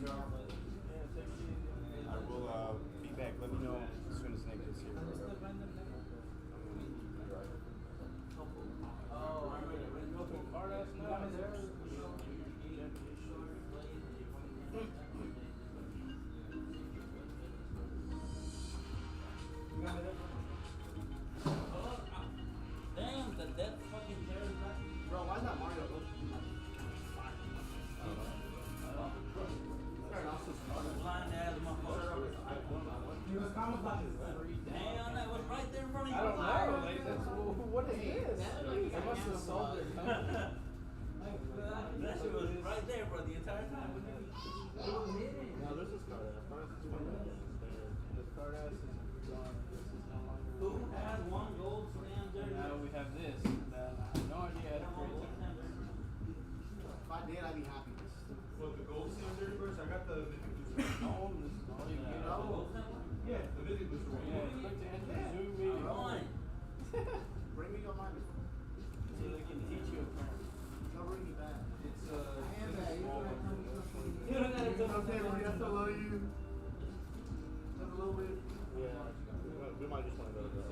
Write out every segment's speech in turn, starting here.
I will be back. Let me know as soon as Nick is here. Oh, I'm ready. Go to hard ass now. Damn, that fucking chair is back. Bro, why is that Mario? Blind ass motherfucker. He was camouflaging. Damn, that was right there in front of you. I don't know. Like, that's, what is this? They must have solved their company. That shit was right there, bro, the entire time. No, this is card ass. This card ass is gone. This is no longer. Who has one gold slam jersey? Now we have this. That I have no idea how to create that. If I did, I'd be happy. What, the gold Sam Dirty Birds? I got the Mythic Booster. All of this is all you get. Yeah, the Mythic Booster one. Yeah, click to enter Zoom meeting. Bring me your mind. So they can teach you apparently. Don't bring me back. It's I am back. You don't gotta It's okay, bro. I still love you. Just a little bit. Yeah, we might just want to go to the.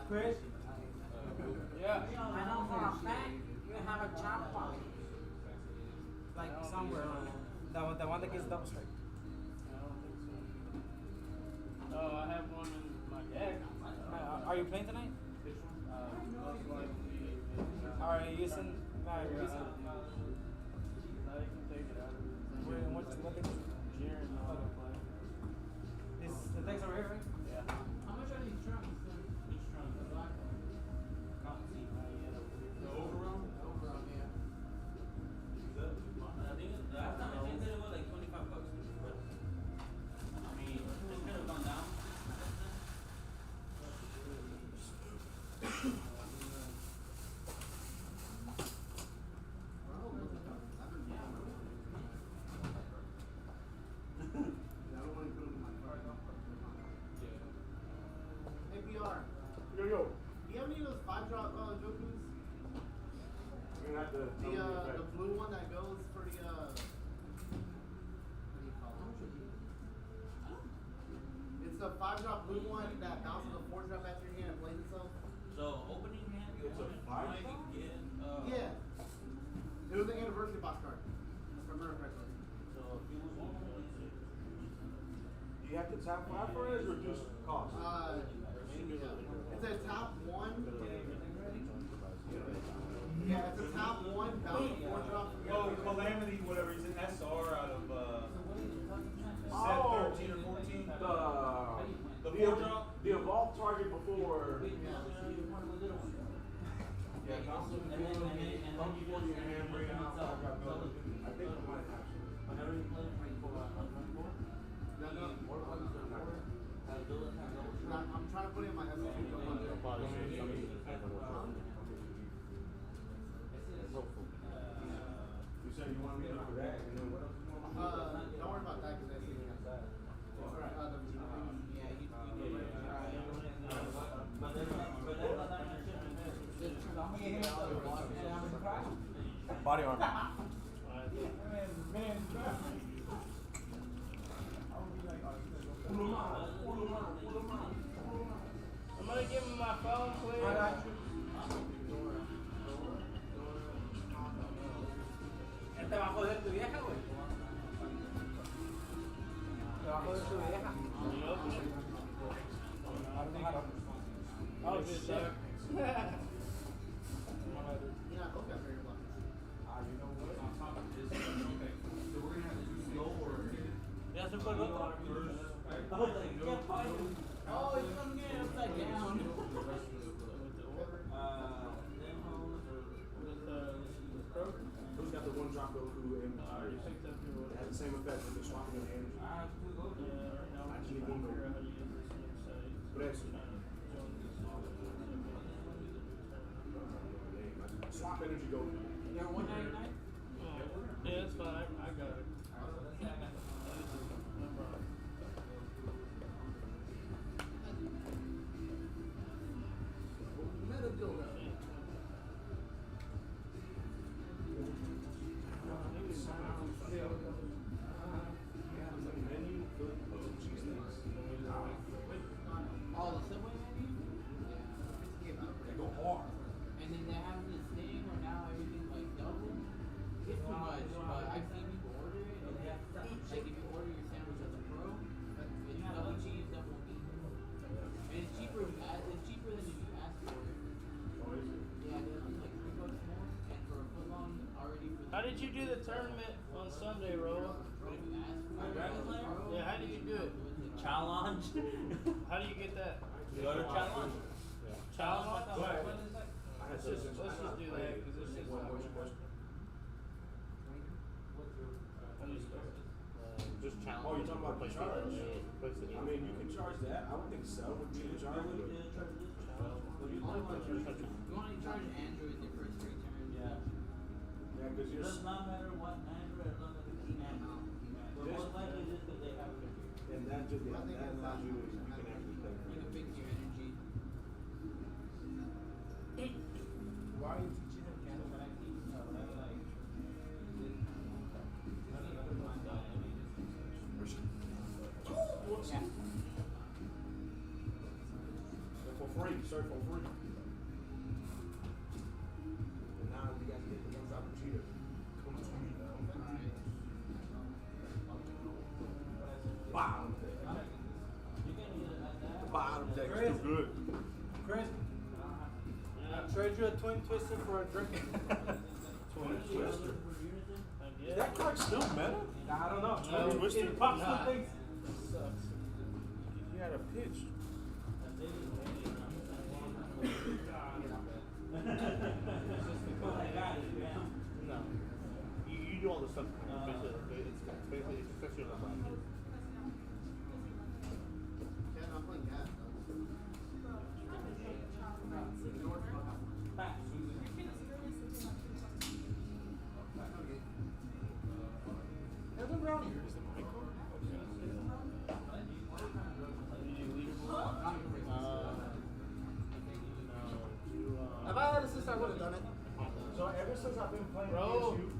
Chris? Yeah. I know for a fact you have a chop box. Like somewhere on it. The one that gets double strike. I don't think so. Oh, I have one in my deck. Are you playing tonight? Most likely. Are you using? No, you can take it out. What deck? Jaron, no, I don't play. This the decks over here, right? Yeah. How much are these trunks? Each trunk. the overall. Overall, yeah. I think last time I changed it, it was like $25. But, I mean, it could have gone down. Hey, PR. Yo. Do you have any of those 5-drop Jokus? You're gonna have to. The blue one that goes for the what do you call it? It's the 5-drop blue one that bounces the 4-drop after your hand and plays itself. So, opening hand, you It's a open it, five? you can get, Yeah. It was an anniversary box card. If I remember correctly. So, if you want one, Do you have to tap 5 for it or reduce cost? It's a top one. Yeah, it's a top one bounce 4-drop. Oh, Calamity, whatever. He's an SR out of set 13 or 14. The 4-drop. The evolved target before. Yeah, bounce them before your hand, bring it out. I think we might have some. whenever you play for I'm trying to put it in my SSD. You said you want me to look for that, and then what else? Don't worry about that because that's it. Body armor. I'm gonna give him my phone, please. Este va a joder tu vieja, güey. Te va a joder tu vieja. Oh, shit. Yeah, okay, very well. You know what? So we're gonna have to do slow or. Yeah, Super Bowl. I was like, yeah, fine. Oh, it's coming in upside down. Who's got the one drop Goku and I already picked up your it has the same effect when they're swapping in energy? I have two gold. Yeah, right now I we're just just need trying to one figure out more. how to use this website. But actually, swap energy Goku. You're 199? Yeah, that's fine. I got it. No problem. Go to challenge. Child lock? Go ahead. What is that? Let's Let's just do that, because it's just not working. How do you spell it? Just challenge. Oh, you're talking about the charge? I mean, you can charge that. I would think cell would be the charge. What do you charge this? You only charge Android the first 3 turns. Yeah. Yeah, because It you're. does not matter what Android as long as it's keyman. But most likely just because they have it here. And that just that allows you to you can actually play. You can fix your energy. Why are you teaching them candle when I teach? Yeah. For free, serve for free. And now you guys get the ones out of cheater. Come to me. Bottom deck. The bottom deck is too good. Chris, I'll trade you a twin twister for a drink. Twin twister. Yeah. Is that card still meta? I don't know. Twin twister? It pops Nah. the things. Sucks. You had a pitch. No. You do all the stuff. Basically, it's especially on the bracket. Yeah, I'm playing gas. If I had a sister, I would have done it. So ever since I've been playing Bro. against you,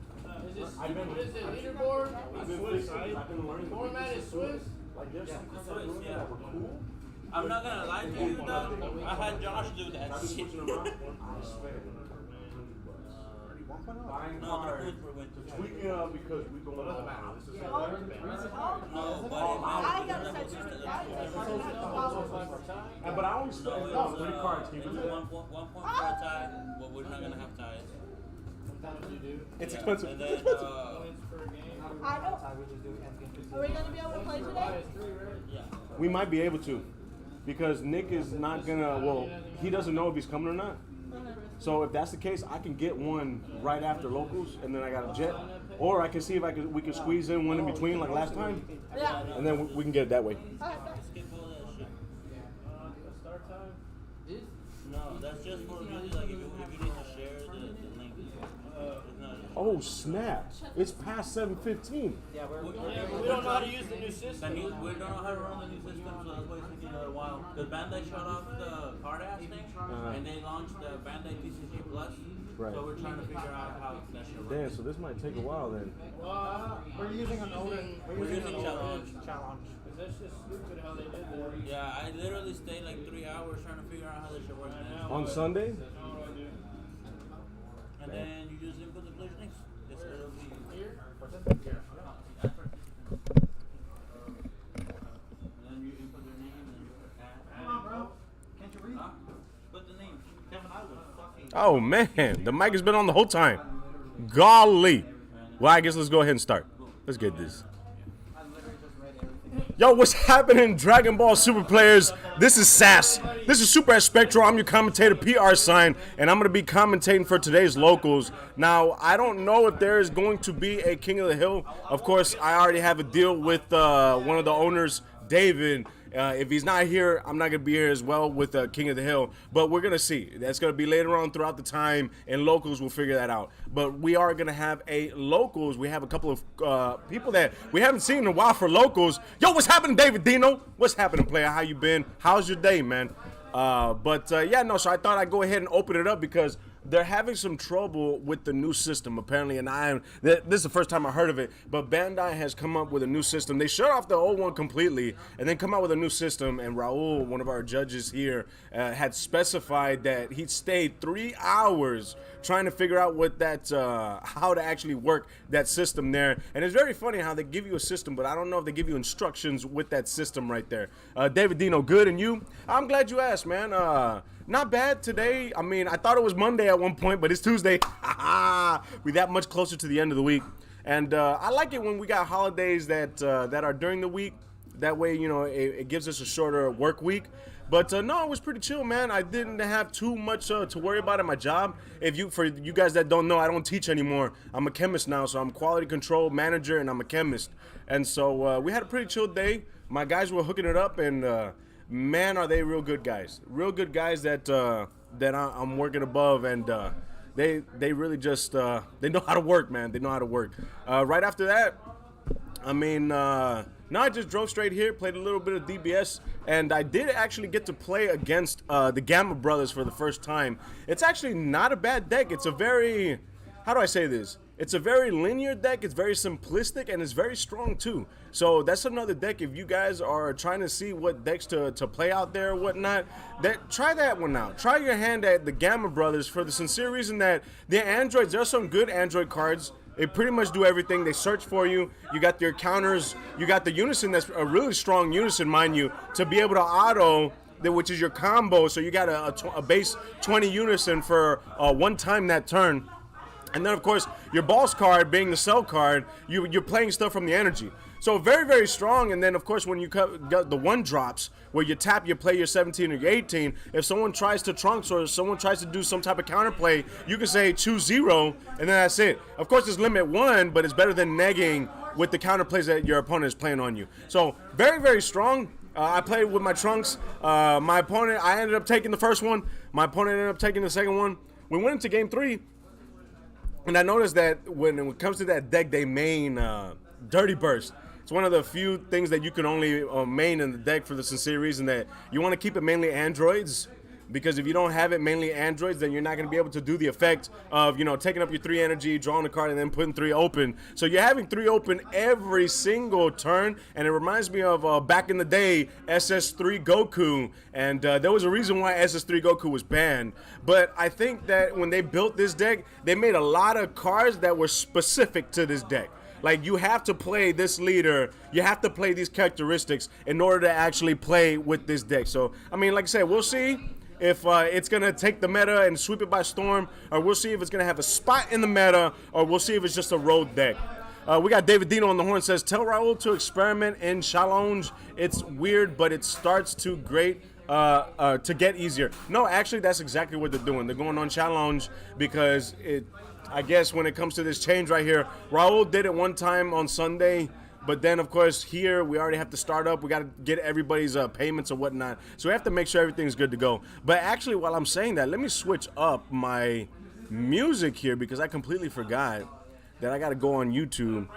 Is this I've been- what is it? Leaderboard? I've been Swiss, fixing, right? I've been learning the Format is weaknesses to Swiss. it. Like there's some cards Swiss, I'm doing yeah. that were cool. I'm not gonna lie to you though. I had Josh do that I've been shit. switching around. I spent buying No, cards, they're good for winter. tweaking up because we going Doesn't on. matter. This is No, but I gotta set your But I only spent No, 3 cards. Can you it's do that? one point for a tie, but we're not gonna have ties. Sometimes you do. It's Yeah. expensive. And then, Points per game. I know. Are we gonna be able to play Why today? is 3, right? yeah. We might be able to, because Nick is not gonna. Well, he doesn't know if he's coming or not. So if that's the case, I can get one right after locals, and then I got a jet, or I can see if we can squeeze in one in between like last time, Yeah. and then we can get it that way. Alright, Skip all that shit. Start time. This? No, that's just for really like if you need to share the link. It's not. Oh snap! It's past 7:15. Yeah, We don't know how to use the new system. We don't know how to run the new system, so that's why it's taking a little while. Because Bandai shut off the card ass thing, and they launched the Bandai PCG Plus. Right. So we're trying to figure out how that should Damn, work. so this might take a while then. We're using an older. We're using challenge. Cause that's just stupid how they did that. Yeah, I literally stayed like 3 hours trying to figure out how this should work. On Sunday? I know what I do. And then you just input the pledge links. Yes, it'll be Here? And then you input their name, and then you put add. Come on, bro. Can't you read? Huh? Put the name. Kevin, I would fucking. Oh man, the mic has been on the whole time. Golly. Well, I guess let's go ahead and start. Let's get this. Yo, what's happening, Dragon Ball Super players? This is SAS. This is Super at Spectral. I'm your commentator, PR Sign, and I'm going to be commentating for today's locals. Now, I don't know if there is going to be a King of the Hill. Of course, I already have a deal with one of the owners, David. If he's not here, I'm not going to be here as well with King of the Hill. But we're going to see. That's going to be later on throughout the time, and locals will figure that out. But we are going to have a locals. We have a couple of people that we haven't seen in a while for locals. Yo, what's happening, David Dino? What's happening, player? How you been? How's your day, man? Yeah, no, so I thought I'd go ahead and open it up because they're having some trouble with the new system, apparently, and this is the first time I heard of it, but Bandai has come up with a new system. They shut off the old one completely and then come out with a new system, and Raul, one of our judges here, had specified that he stayed 3 hours trying to figure out what that, how to actually work that system there. And it's very funny how they give you a system, but I don't know if they give you instructions with that system right there. David Dino, good, and you? I'm glad you asked, man. Not bad today. I mean, I thought it was Monday at one point, but it's Tuesday. We that much closer to the end of the week. And I like it when we got holidays that are during the week. That way, you know, it gives us a shorter work week. But no, it was pretty chill, man. I didn't have too much to worry about at my job. For you guys that don't know, I don't teach anymore. I'm a chemist now, so I'm quality control manager and I'm a chemist. And so we had a pretty chill day. My guys were hooking it up, and man, are they real good guys. Real good guys that I'm working above, and they really just they know how to work, man. They know how to work. Right after that, I mean, no, I just drove straight here, played a little bit of DBS, and I did actually get to play against the Gamma Brothers for the first time. It's actually not a bad deck. It's a very, how do I say this? It's a very linear deck. It's very simplistic, and it's very strong too. So that's another deck. If you guys are trying to see what decks to play out there or whatnot, try that one out. Try your hand at the Gamma Brothers for the sincere reason that the androids, there are some good android cards. They pretty much do everything. They search for you. You got your counters. You got the unison that's a really strong unison, mind you, to be able to auto, which is your combo. So you got a base 20 unison for one time that turn. And then, of course, your boss card being the cell card, you're playing stuff from the energy. So very, very strong. And then, of course, when you got the one drops, where you tap, you play your 17 or your 18. If someone tries to trunks or someone tries to do some type of counterplay, you can say choose 0, and then that's it. Of course, it's limit 1, but it's better than negging with the counterplays that your opponent is playing on you. So very, very strong. I played with my trunks. My opponent, I ended up taking the first one. My opponent ended up taking the second one. We went into game 3. And I noticed that when it comes to that deck, they main Dirty Burst. It's one of the few things that you can only main in the deck for the sincere reason that you want to keep it mainly androids. Because if you don't have it mainly androids, then you're not going to be able to do the effect of, you know, taking up your 3 energy, drawing a card, and then putting 3 open. So you're having 3 open every single turn, and it reminds me of back in the day, SS3 Goku, and there was a reason why SS3 Goku was banned. But I think that when they built this deck, they made a lot of cards that were specific to this deck. Like, you have to play this leader, you have to play these characteristics in order to actually play with this deck. So, I mean, like I said, we'll see if it's going to take the meta and sweep it by storm, or we'll see if it's going to have a spot in the meta, or we'll see if it's just a road deck. We got David Dino on the horn, says, tell Raul to experiment in challenge. It's weird, but it starts to get easier. No, actually, that's exactly what they're doing. They're going on challenge because I guess when it comes to this change right here, Raul did it one time on Sunday. But then, of course, here we already have to start up. We got to get everybody's payments and whatnot. So we have to make sure everything's good to go. But actually, while I'm saying that, let me switch up my music here because I completely forgot that I got to go on YouTube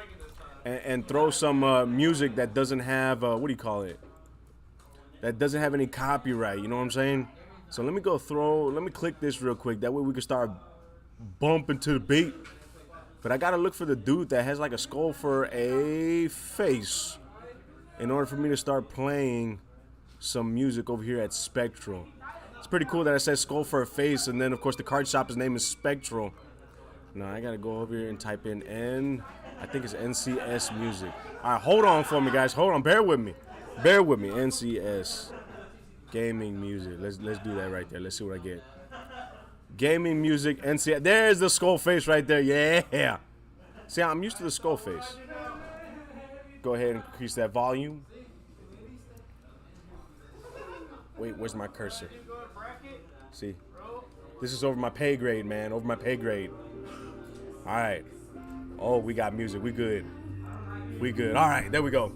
and throw some music that doesn't have, what do you call it? That doesn't have any copyright. You know what I'm saying? So let me click this real quick. That way we can start bumping to the beat. But I gotta look for the dude that has like a skull for a face in order for me to start playing some music over here at Spectral. It's pretty cool that it says skull for a face, and then of course the card shop's name is Spectral. Now I gotta go over here and type in I think it's NCS music. All right, hold on for me, guys. Hold on, bear with me. NCS gaming music. Let's do that right there. Let's see what I get. Gaming music, NCS. There's the skull face right there. Yeah. See, I'm used to the skull face. Go ahead and increase that volume. Wait, where's my cursor? See, this is over my pay grade, man. Over my pay grade. All right. Oh, we got music. We good. All right, there we go.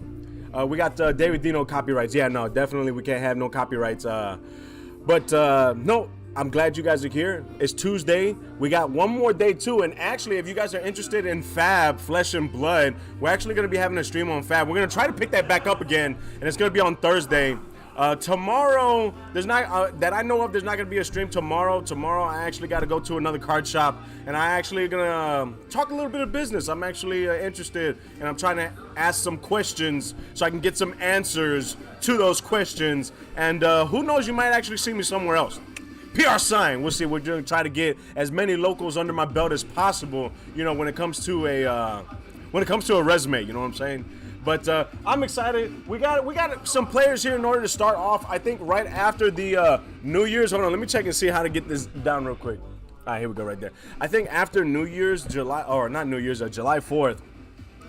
We got David Dino copyrights. Yeah, no, definitely we can't have no copyrights. No. I'm glad you guys are here. It's Tuesday. We got one more day too. And actually, if you guys are interested in Fab, Flesh and Blood, we're actually going to be having a stream on Fab. We're going to try to pick that back up again. And it's going to be on Thursday. Tomorrow, there's not, that I know of, there's not going to be a stream tomorrow. Tomorrow, I actually got to go to another card shop. And I actually going to talk a little bit of business. I'm actually interested. And I'm trying to ask some questions so I can get some answers to those questions. And who knows, you might actually see me somewhere else. PR sign. We'll see. We're going to try to get as many locals under my belt as possible. You know, when it comes to a resume. You know what I'm saying? But I'm excited. We got some players here in order to start off. I think right after the New Year's. Hold on. Let me check and see how to get this down real quick. All right, here we go. Right there. I think after New Year's, July 4th.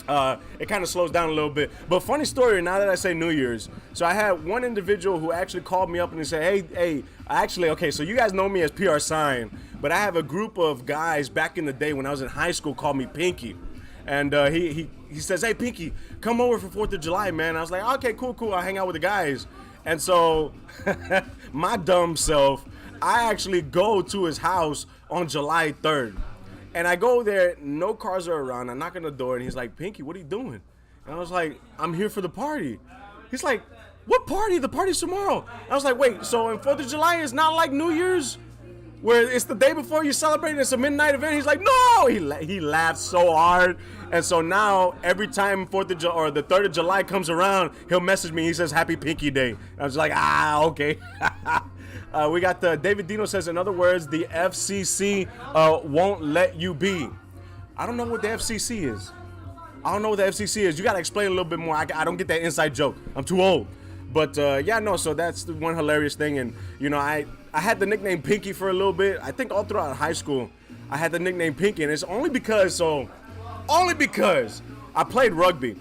it kind of slows down a little bit. But funny story, now that I say New Year's, so I had one individual who actually called me up and he said, hey, actually, okay, so you guys know me as PR Sign, but I have a group of guys back in the day when I was in high school called me Pinky. And he says, hey, Pinky, come over for 4th of July, man. I was like, okay, cool. I'll hang out with the guys. And so my dumb self, I actually go to his house on July 3rd. And I go there, no cars are around. I knock on the door, and he's like, Pinky, what are you doing? And I was like, I'm here for the party. He's like, what party? The party's tomorrow. I was like, wait, so on 4th of July is not like New Year's? Where it's the day before you celebrate and it's a midnight event? He's like, no! He laughed so hard. And so now, every time 4th of July or the 3rd of July comes around, he'll message me. He says, Happy Pinky Day. I was like, okay. We got the David Dino says, in other words, the FCC won't let you be. I don't know what the FCC is. You got to explain a little bit more. I don't get that inside joke. I'm too old. But so that's the one hilarious thing. And, I had the nickname Pinky for a little bit. I think all throughout high school, I had the nickname Pinky. And it's only because I played rugby.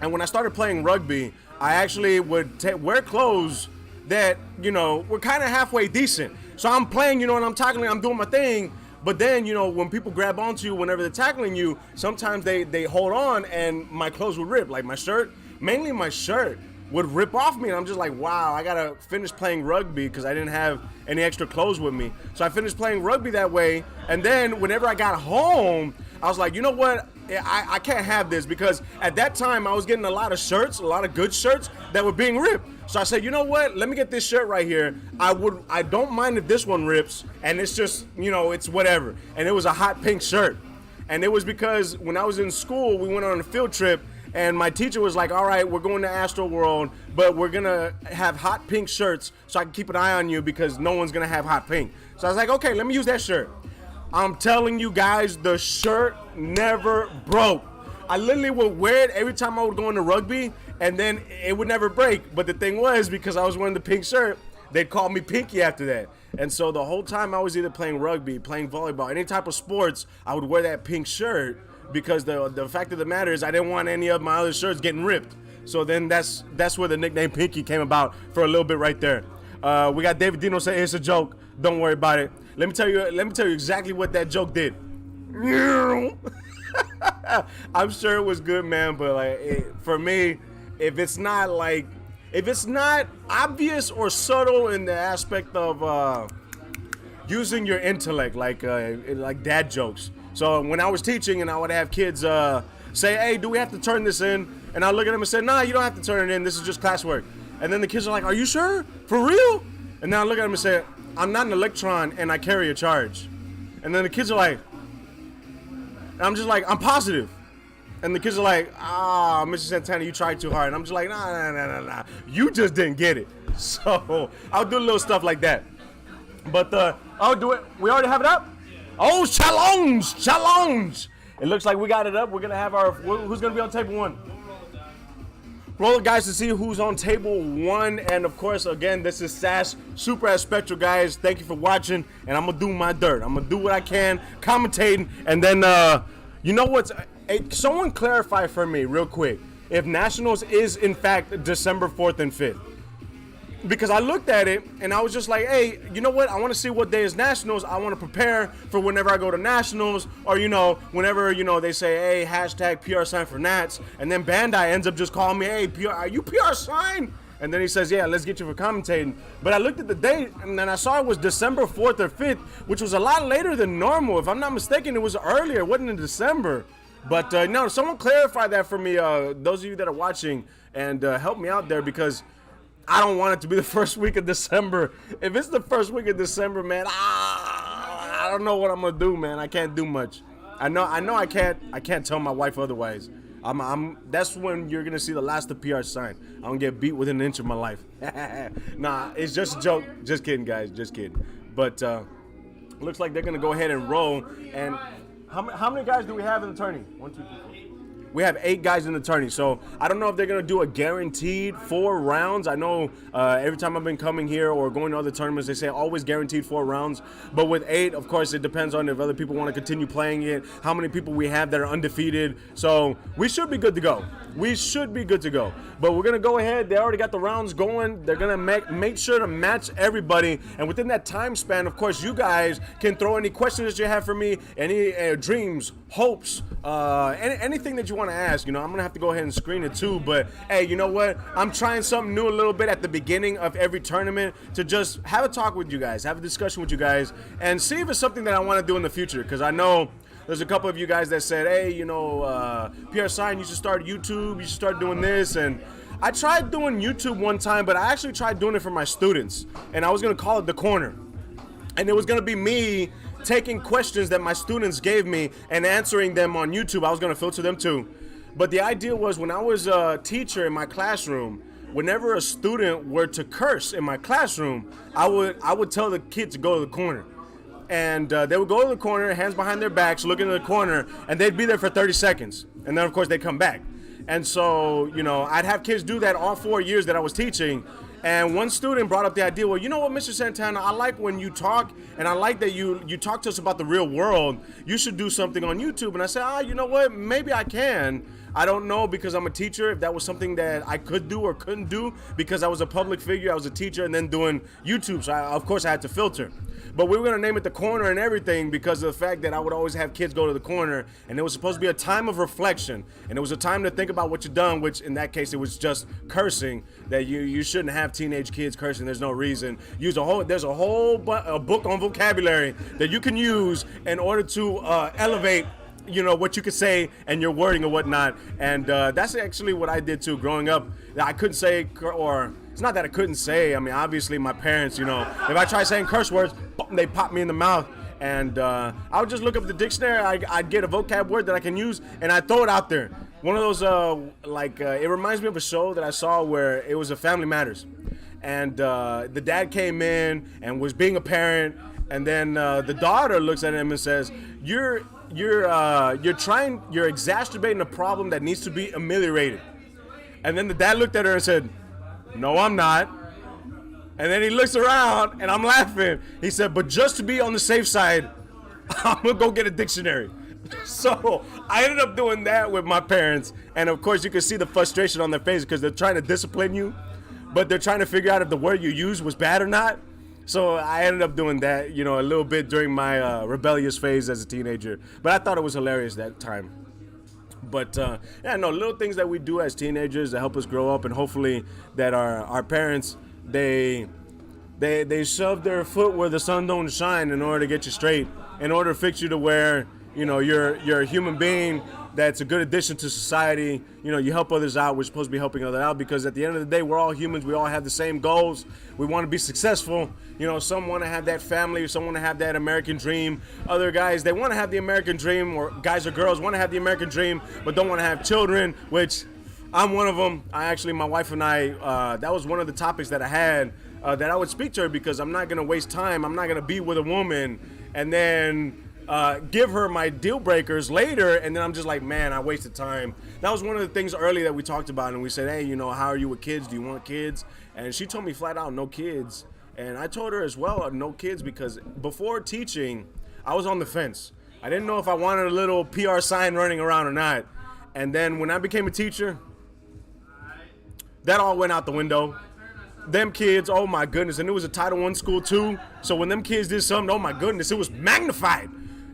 And when I started playing rugby, I actually would wear clothes that, were kind of halfway decent. So I'm playing, and I'm tackling, I'm doing my thing. But then, when people grab onto you whenever they're tackling you, sometimes they hold on and my clothes would rip. Like my shirt, mainly my shirt, would rip off me. And I'm just like, wow, I got to finish playing rugby because I didn't have any extra clothes with me. So I finished playing rugby that way. And then whenever I got home, I was like, you know what? I can't have this, because at that time I was getting a lot of shirts, a lot of good shirts that were being ripped. So I said, you know what? Let me get this shirt right here. I don't mind if this one rips, and it's just, it's whatever. And it was a hot pink shirt. And it was because when I was in school, we went on a field trip, and my teacher was like, all right, we're going to Astro World, but we're going to have hot pink shirts so I can keep an eye on you because no one's going to have hot pink. So I was like, okay, let me use that shirt. I'm telling you guys, the shirt never broke. I literally would wear it every time I would go into rugby, and then it would never break. But the thing was, because I was wearing the pink shirt, they'd call me Pinky after that. And so the whole time I was either playing rugby, playing volleyball, any type of sports, I would wear that pink shirt, because the fact of the matter is I didn't want any of my other shirts getting ripped. So then that's where the nickname Pinky came about for a little bit right there. We got David Dino saying it's a joke. Don't worry about it. Let me tell you exactly what that joke did. I'm sure it was good, man, but for me, if it's not obvious or subtle in the aspect of using your intellect, like dad jokes. So when I was teaching and I would have kids say, hey, do we have to turn this in? And I look at them and say, nah, you don't have to turn it in. This is just classwork. And then the kids are like, are you sure? For real? And then I look at them and say, I'm not an electron and I carry a charge. And then the kids are like, and I'm just like, I'm positive. And the kids are like, Mr. Santana, you tried too hard. And I'm just like, nah. You just didn't get it. So I'll do little stuff like that. But, do it. We already have it up? Oh, challenge. It looks like we got it up. We're going to have who's going to be on table one? Roll it, guys, to see who's on table one. And, of course, again, this is SAS Super at Spectral, guys. Thank you for watching. And I'm going to do my dirt. I'm going to do what I can, commentating. And then, you know what's... someone clarify for me real quick if Nationals is, in fact, December 4th and 5th. Because I looked at it, and I was just like, hey, you know what? I want to see what day is Nationals. I want to prepare for whenever I go to Nationals, or, whenever, they say, hey, hashtag PR sign for Nats. And then Bandai ends up just calling me, hey, PR, are you PR sign? And then he says, yeah, let's get you for commentating. But I looked at the date, and then I saw it was December 4th or 5th, which was a lot later than normal. If I'm not mistaken, it was earlier. It wasn't in December. But, no, someone clarify that for me, those of you that are watching, and help me out there, because I don't want it to be the first week of December. If it's the first week of December, man, I don't know what I'm gonna do, man. I can't do much. I know I can't tell my wife otherwise. That's when you're gonna see the last of PR sign. I don't get beat within an inch of my life. Nah, it's just a joke. Just kidding, guys. Just kidding. But looks like they're gonna go ahead and roll. And how many guys do we have in the tourney? 1, 2, 3, 4. we have 8 guys in the tourney. So I don't know if they're going to do a guaranteed 4 rounds. I know every time I've been coming here or going to other tournaments, they say always guaranteed 4 rounds. But with 8, of course, it depends on if other people want to continue playing it, how many people we have that are undefeated. So we should be good to go. We should be good to go. But we're going to go ahead. They already got the rounds going. They're going to make sure to match everybody. And within that time span, of course, you guys can throw any questions that you have for me, any dreams, hopes, anything that you want to ask. You know, I'm going to have to go ahead and screen it too. But, hey, you know what? I'm trying something new a little bit at the beginning of every tournament to just have a talk with you guys, have a discussion with you guys, and see if it's something that I want to do in the future. Because I know there's a couple of you guys that said, hey, you know, PR Sign, you should start YouTube, you should start doing this. And I tried doing YouTube one time, but I actually tried doing it for my students. And I was going to call it The Corner. And it was going to be me taking questions that my students gave me and answering them on YouTube. I was going to filter them too. But the idea was, when I was a teacher in my classroom, whenever a student were to curse in my classroom, I would tell the kids to go to the corner. And they would go to the corner, hands behind their backs, looking in the corner, and they'd be there for 30 seconds. And then, of course, they'd come back. And so, you know, I'd have kids do that all 4 years that I was teaching. And one student brought up the idea, well, you know what, Mr. Santana, I like when you talk, and I like that you talk to us about the real world. You should do something on YouTube. And I said, you know what, maybe I can. I don't know, because I'm a teacher, if that was something that I could do or couldn't do, because I was a public figure, I was a teacher, and then doing YouTube. So, of course, I had to filter. But we were going to name it The Corner and everything because of the fact that I would always have kids go to the corner, and it was supposed to be a time of reflection, and it was a time to think about what you've done, which in that case it was just cursing, that you shouldn't have teenage kids cursing. There's no reason. There's a whole book on vocabulary that you can use in order to elevate, you know, what you could say and your wording or whatnot. And that's actually what I did too growing up. I couldn't say, or it's not that I couldn't say. I mean, obviously my parents, you know, if I try saying curse words, they pop me in the mouth. And I would just look up the dictionary. I'd get a vocab word that I can use, and I'd throw it out there. One of those, it reminds me of a show that I saw where it was a Family Matters. And the dad came in and was being a parent, and then the daughter looks at him and says, you're exacerbating a problem that needs to be ameliorated. And then the dad looked at her and said, no, I'm not. And then he looks around, and I'm laughing. He said, but just to be on the safe side, I'm going to go get a dictionary. So I ended up doing that with my parents. And, of course, you can see the frustration on their face because they're trying to discipline you, but they're trying to figure out if the word you used was bad or not. So I ended up doing that, you know, a little bit during my rebellious phase as a teenager. But I thought it was hilarious that time. But, little things that we do as teenagers that help us grow up, and hopefully that our parents, they shove their foot where the sun don't shine in order to get you straight, in order to fix you to where, you know, you're a human being that's a good addition to society. You know, you help others out. We're supposed to be helping others out because at the end of the day, we're all humans. We all have the same goals. We want to be successful. You know, some want to have that family, some want to have that American dream. Other guys, they want to have the American dream, or guys or girls want to have the American dream, but don't want to have children, which I'm one of them. My wife and I, that was one of the topics that I had, that I would speak to her, because I'm not going to waste time. I'm not going to be with a woman and then give her my deal breakers later, and then I'm just like, man, I wasted time. That was one of the things early that we talked about, and we said, hey, you know, how are you with kids? Do you want kids? And she told me flat out, no kids. And I told her as well, no kids, because before teaching, I was on the fence. I didn't know if I wanted a little PR sign running around or not. And then when I became a teacher, that all went out the window. Them kids, oh my goodness, and it was a Title I school too. So when them kids did something, oh my goodness, it was magnified.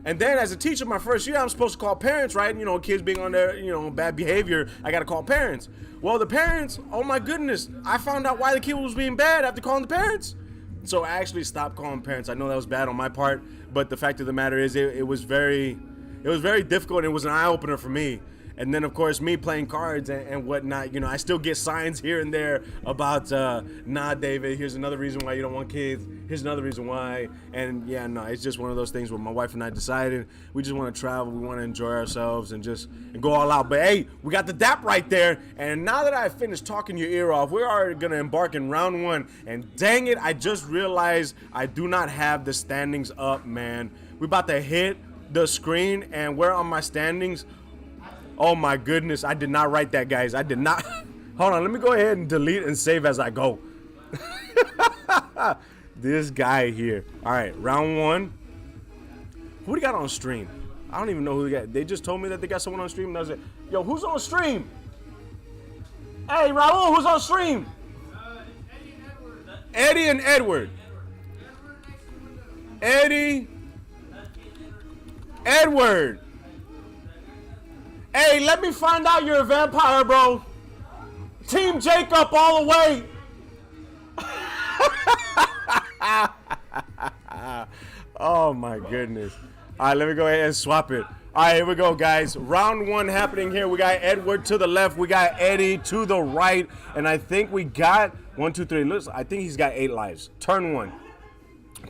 And then as a teacher, my first year, I'm supposed to call parents, right? You know, kids being on their, you know, bad behavior, I got to call parents. Well, the parents, oh my goodness, I found out why the kid was being bad after calling the parents. So I actually stopped calling parents. I know that was bad on my part, but the fact of the matter is it was very difficult, and it was an eye-opener for me. And then, of course, me playing cards and whatnot, you know, I still get signs here and there about, nah, David, here's another reason why you don't want kids. Here's another reason why. And, yeah, no, it's just one of those things where my wife and I decided we just want to travel. We want to enjoy ourselves and go all out. But, hey, we got the DAP right there. And now that I've finished talking your ear off, we're already going to embark in round one. And, dang it, I just realized I do not have the standings up, man. We're about to hit the screen, and where are my standings? Oh my goodness, I did not write that, guys. I did not. Hold on, let me go ahead and delete and save as I go. This guy here. All right, round one. Who do you got on stream? I don't even know who they got. They just told me that they got someone on stream. And I was like, yo, who's on stream? Hey, Raul, who's on stream? Eddie and Edward. Eddie. Edward. Hey, let me find out you're a vampire, bro. Team Jacob all the way. Oh my goodness. All right, let me go ahead and swap it. All right, here we go, guys. Round one happening here. We got Edward to the left. We got Eddie to the right. And I think we got 1, 2, 3. Listen, I think he's got 8 lives. Turn one.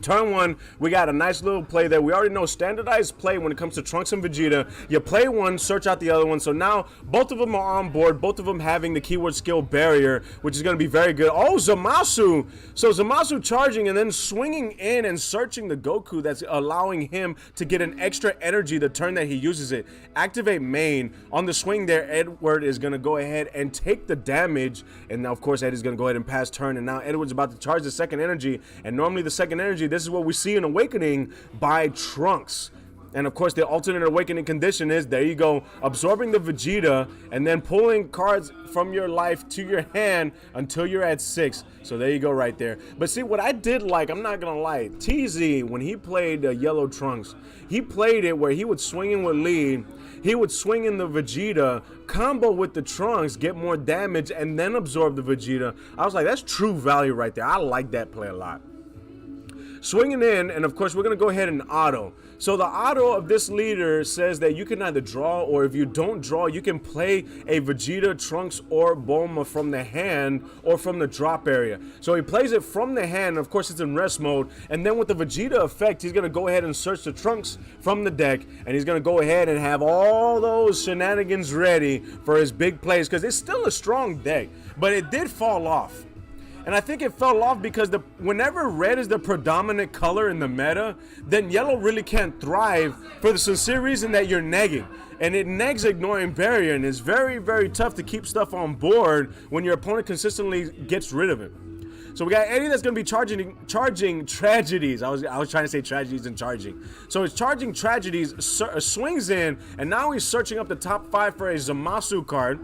Turn one, we got a nice little play there. We already know standardized play when it comes to Trunks and Vegeta. You play one, search out the other one. So now both of them are on board, both of them having the keyword skill barrier, which is going to be very good. Oh, Zamasu. So Zamasu charging and then swinging in and searching the Goku. That's allowing him to get an extra energy the turn that he uses it. Activate main. On the swing there, Edward is going to go ahead and take the damage. And now, of course, Eddie's going to go ahead and pass turn. And now Edward's about to charge the second energy. And normally the second energy, this is what we see in Awakening by Trunks. And of course the alternate awakening condition is, there you go, absorbing the Vegeta and then pulling cards from your life to your hand until you're at 6. So there you go right there. But see, what I did like, I'm not gonna lie, TZ, when he played Yellow Trunks, he played it where he would swing in with lead, he would swing in the Vegeta, combo with the Trunks, get more damage, and then absorb the Vegeta. I was like, that's true value right there. I like that play a lot. Swinging in, and of course we're going to go ahead and auto. So the auto of this leader says that you can either draw, or if you don't draw, you can play a Vegeta, Trunks, or Bulma from the hand or from the drop area. So he plays it from the hand, of course it's in rest mode, and then with the Vegeta effect, he's going to go ahead and search the Trunks from the deck, and he's going to go ahead and have all those shenanigans ready for his big plays, because it's still a strong deck, but it did fall off. And I think it fell off because whenever red is the predominant color in the meta, then yellow really can't thrive for the sincere reason that you're negging. And it negs ignoring barrier, and it's very, very tough to keep stuff on board when your opponent consistently gets rid of it. So we got Eddie that's going to be charging tragedies. I was trying to say tragedies and charging. So he's charging tragedies, swings in, and now he's searching up the top 5 for a Zamasu card.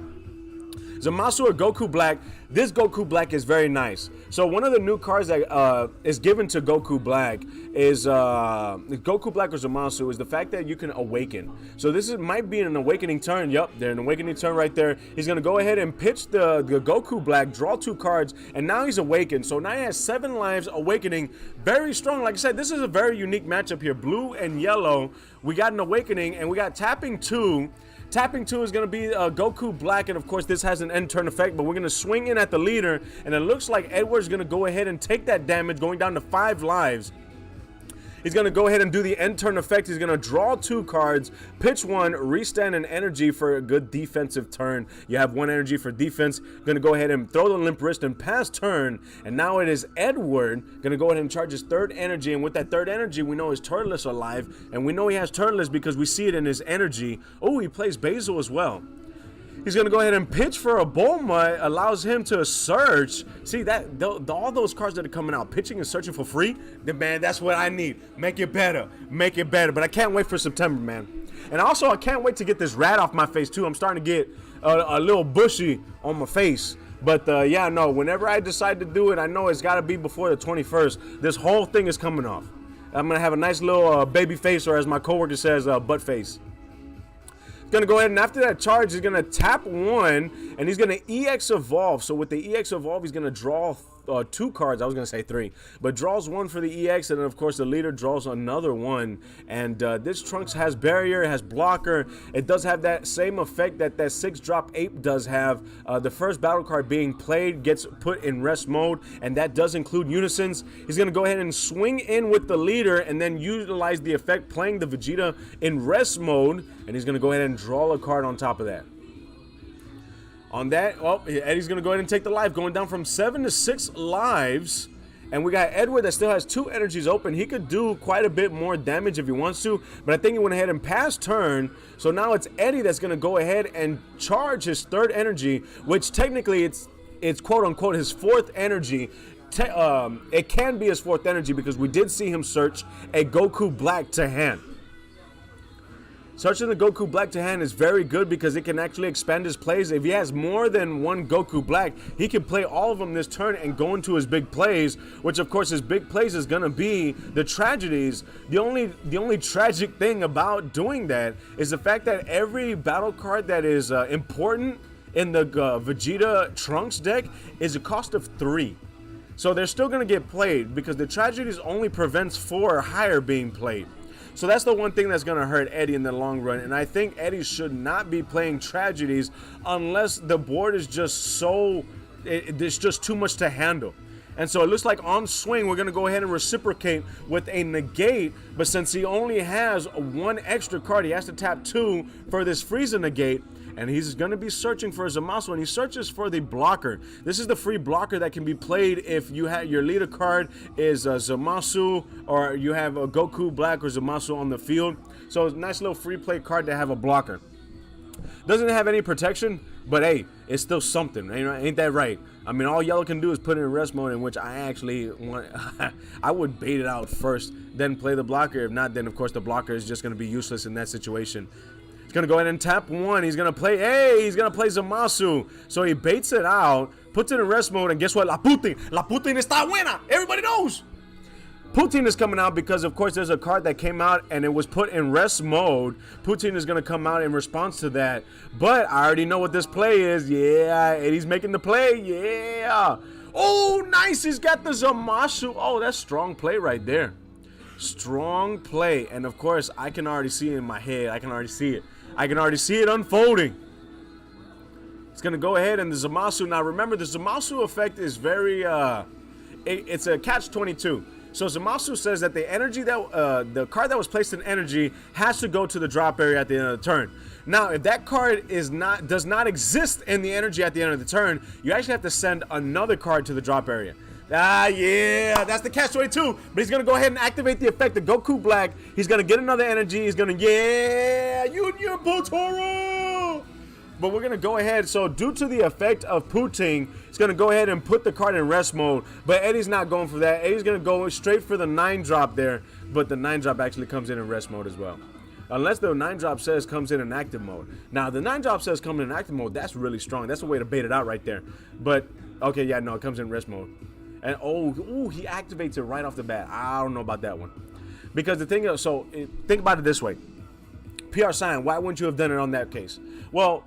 Zamasu or Goku Black. This Goku Black is very nice. So one of the new cards that is given to Goku Black is Goku Black or Zamasu is the fact that you can awaken. So this might be an awakening turn. Yep, they're an awakening turn right there. He's going to go ahead and pitch the Goku Black, draw 2 cards, and now he's awakened. So now he has 7 lives, awakening. Very strong. Like I said, this is a very unique matchup here. Blue and yellow. We got an awakening, and we got tapping 2. Tapping 2 is going to be Goku Black, and of course this has an end turn effect, but we're going to swing in at the leader, and it looks like Edward's going to go ahead and take that damage, going down to 5 lives. He's going to go ahead and do the end turn effect. He's going to draw 2 cards, pitch 1, restand an energy for a good defensive turn. You have 1 energy for defense. Going to go ahead and throw the limp wrist and pass turn. And now it is Edward going to go ahead and charge his 3rd energy. And with that 3rd energy, we know his turnless are alive. And we know he has turnless because we see it in his energy. Oh, he plays Basil as well. He's going to go ahead and pitch for a Bulma. Allows him to search. See, that all those cards that are coming out, pitching and searching for free, man, that's what I need. Make it better. Make it better. But I can't wait for September, man. And also, I can't wait to get this rat off my face, too. I'm starting to get a little bushy on my face. But, yeah, no, whenever I decide to do it, I know it's got to be before the 21st. This whole thing is coming off. I'm going to have a nice little baby face, or as my coworker says, butt face. Going to go ahead, and after that charge, he's going to tap 1, and he's going to EX Evolve. So with the EX Evolve, he's going to draw 2 cards. I was going to say 3, but draws 1 for the EX, and then of course the leader draws another 1. And this Trunks has barrier, it has blocker. It does have that same effect that 6-drop ape does have. The first battle card being played gets put in rest mode, and that does include unisons. He's going to go ahead and swing in with the leader, and then utilize the effect playing the Vegeta in rest mode, and he's going to go ahead and draw a card on top of that. On that, oh, Eddie's going to go ahead and take the life, going down from 7 to 6 lives. And we got Edward that still has 2 energies open. He could do quite a bit more damage if he wants to, but I think he went ahead and passed turn. So now it's Eddie that's going to go ahead and charge his 3rd energy, which technically it's quote unquote his 4th energy. It can be his 4th energy because we did see him search a Goku Black to hand. Searching the Goku Black to hand is very good because it can actually expand his plays. If he has more than 1 Goku Black, he can play all of them this turn and go into his big plays, which of course his big plays is going to be the tragedies. The only tragic thing about doing that is the fact that every battle card that is important in the Vegeta Trunks deck is a cost of 3. So they're still going to get played because the tragedies only prevents 4 or higher being played. So that's the one thing that's going to hurt Eddie in the long run. And I think Eddie should not be playing tragedies unless the board is just there's just too much to handle. And so it looks like on swing, we're going to go ahead and reciprocate with a negate. But since he only has 1 extra card, he has to tap 2 for this Frieza negate. And he's going to be searching for Zamasu, and he searches for the blocker. This is the free blocker that can be played if you have your leader card is Zamasu, or you have a Goku Black or Zamasu on the field. So it's a nice little free play card to have a blocker. Doesn't have any protection, but hey, it's still something. Ain't that right? I mean, all yellow can do is put it in rest mode, in which I actually want. I would bait it out first, then play the blocker. If not, then of course the blocker is just going to be useless in that situation. He's going to go ahead and tap 1. He's going to play, he's going to play Zamasu. So he baits it out, puts it in rest mode, and guess what? La Putin está buena. Everybody knows. Putin is coming out because, of course, there's a card that came out and it was put in rest mode. Putin is going to come out in response to that. But I already know what this play is. Yeah, Eddie's making the play. Yeah. Oh, nice. He's got the Zamasu. Oh, that's strong play right there. Strong play. And, of course, I can already see it in my head. I can already see it. I can already see it unfolding. It's going to go ahead and the Zamasu. Now, remember, the Zamasu effect is very, it's a catch-22. So Zamasu says that the energy that, the card that was placed in energy has to go to the drop area at the end of the turn. Now, if that card does not exist in the energy at the end of the turn, you actually have to send another card to the drop area. Yeah, that's the catch-22. But he's going to go ahead and activate the effect of Goku Black. He's going to get another energy. He's going to, Union Potoro! But we're going to go ahead. So due to the effect of Putin, he's going to go ahead and put the card in rest mode. But Eddie's not going for that. Eddie's going to go straight for the 9-drop there. But the 9-drop actually comes in rest mode as well. Unless the 9-drop says comes in active mode. Now, the 9-drop says come in active mode. That's really strong. That's a way to bait it out right there. But, okay, yeah, no, it comes in rest mode. And, he activates it right off the bat. I don't know about that one. Because the thing is, think about it this way. PR sign, why wouldn't you have done it on that case? Well,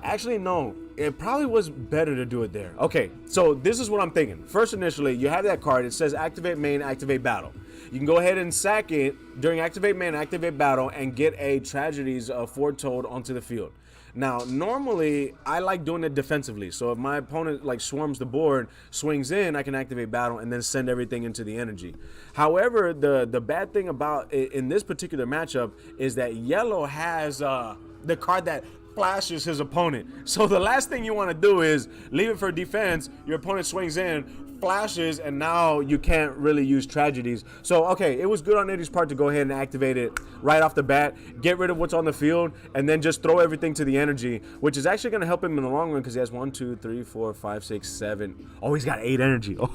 actually, no. It probably was better to do it there. Okay, so this is what I'm thinking. First, initially, you have that card. It says activate main, activate battle. You can go ahead and sack it during activate main, activate battle, and get a tragedies foretold onto the field. Now, normally, I like doing it defensively. So if my opponent like swarms the board, swings in, I can activate battle and then send everything into the energy. However, the bad thing about in this particular matchup is that yellow has the card that flashes his opponent. So the last thing you want to do is leave it for defense. Your opponent swings in, flashes, and now you can't really use tragedies. So, okay, it was good on Eddie's part to go ahead and activate it right off the bat, get rid of what's on the field, and then just throw everything to the energy, which is actually going to help him in the long run because he has 1, 2, 3, 4, 5, 6, 7. Oh, he's got 8 energy. Oh,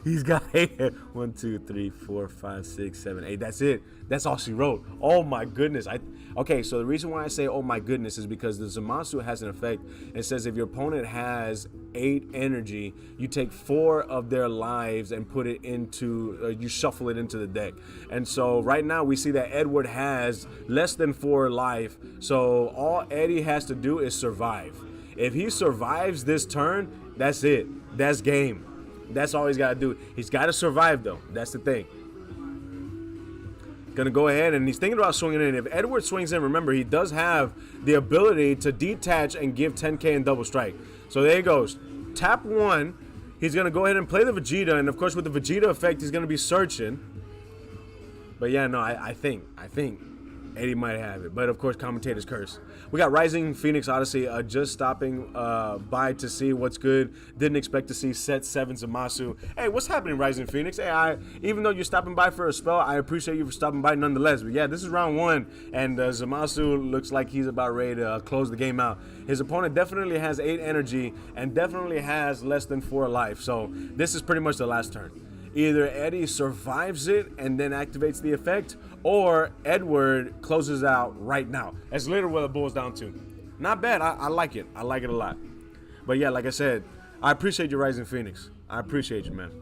he's got 8. 1, 2, 3, 4, 5, 6, 7, 8. That's it. That's all she wrote. Oh my goodness. Okay, so the reason why I say oh my goodness is because the Zamasu has an effect. It says if your opponent has 8 energy, you take 4 of their lives and put it into, you shuffle it into the deck. And so right now we see that Edward has less than 4 life. So all Eddie has to do is survive. If he survives this turn, that's it. That's game. That's all he's got to do. He's got to survive though. That's the thing. Gonna go ahead and he's thinking about swinging in. If Edward swings in, remember he does have the ability to detach and give 10k in double strike. So there he goes. Tap 1. He's gonna go ahead and play the Vegeta, and of course with the Vegeta effect, he's gonna be searching. But yeah, no, I think Eddie might have it, but of course, commentators curse. We got Rising Phoenix Odyssey just stopping by to see what's good. Didn't expect to see set 7 Zamasu. Hey, what's happening, Rising Phoenix? Hey, even though you're stopping by for a spell, I appreciate you for stopping by nonetheless. But yeah, this is round 1, and Zamasu looks like he's about ready to close the game out. His opponent definitely has 8 energy and definitely has less than 4 life, so this is pretty much the last turn. Either Eddie survives it and then activates the effect, or Edward closes out right now. That's literally what it boils down to. Not bad. I like it. I like it a lot. But yeah, like I said, I appreciate you, Rising Phoenix. I appreciate you, man.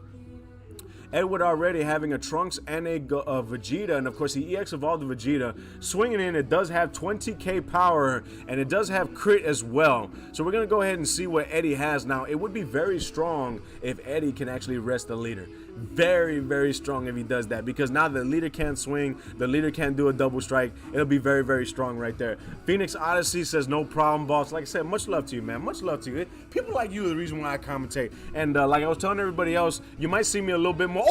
Edward already having a Trunks and a Vegeta, and of course he EX evolved the Vegeta. Swinging in, it does have 20k power, and it does have crit as well. So we're going to go ahead and see what Eddie has now. It would be very strong if Eddie can actually rest the leader. Very, very strong if he does that, because now the leader can't swing, the leader can't do a double strike. It'll be very, very strong right there. Phoenix Odyssey says no problem, boss. Like I said, much love to you, man. Much love to you. People like you are the reason why I commentate. And like I was telling everybody else, you might see me a little bit more.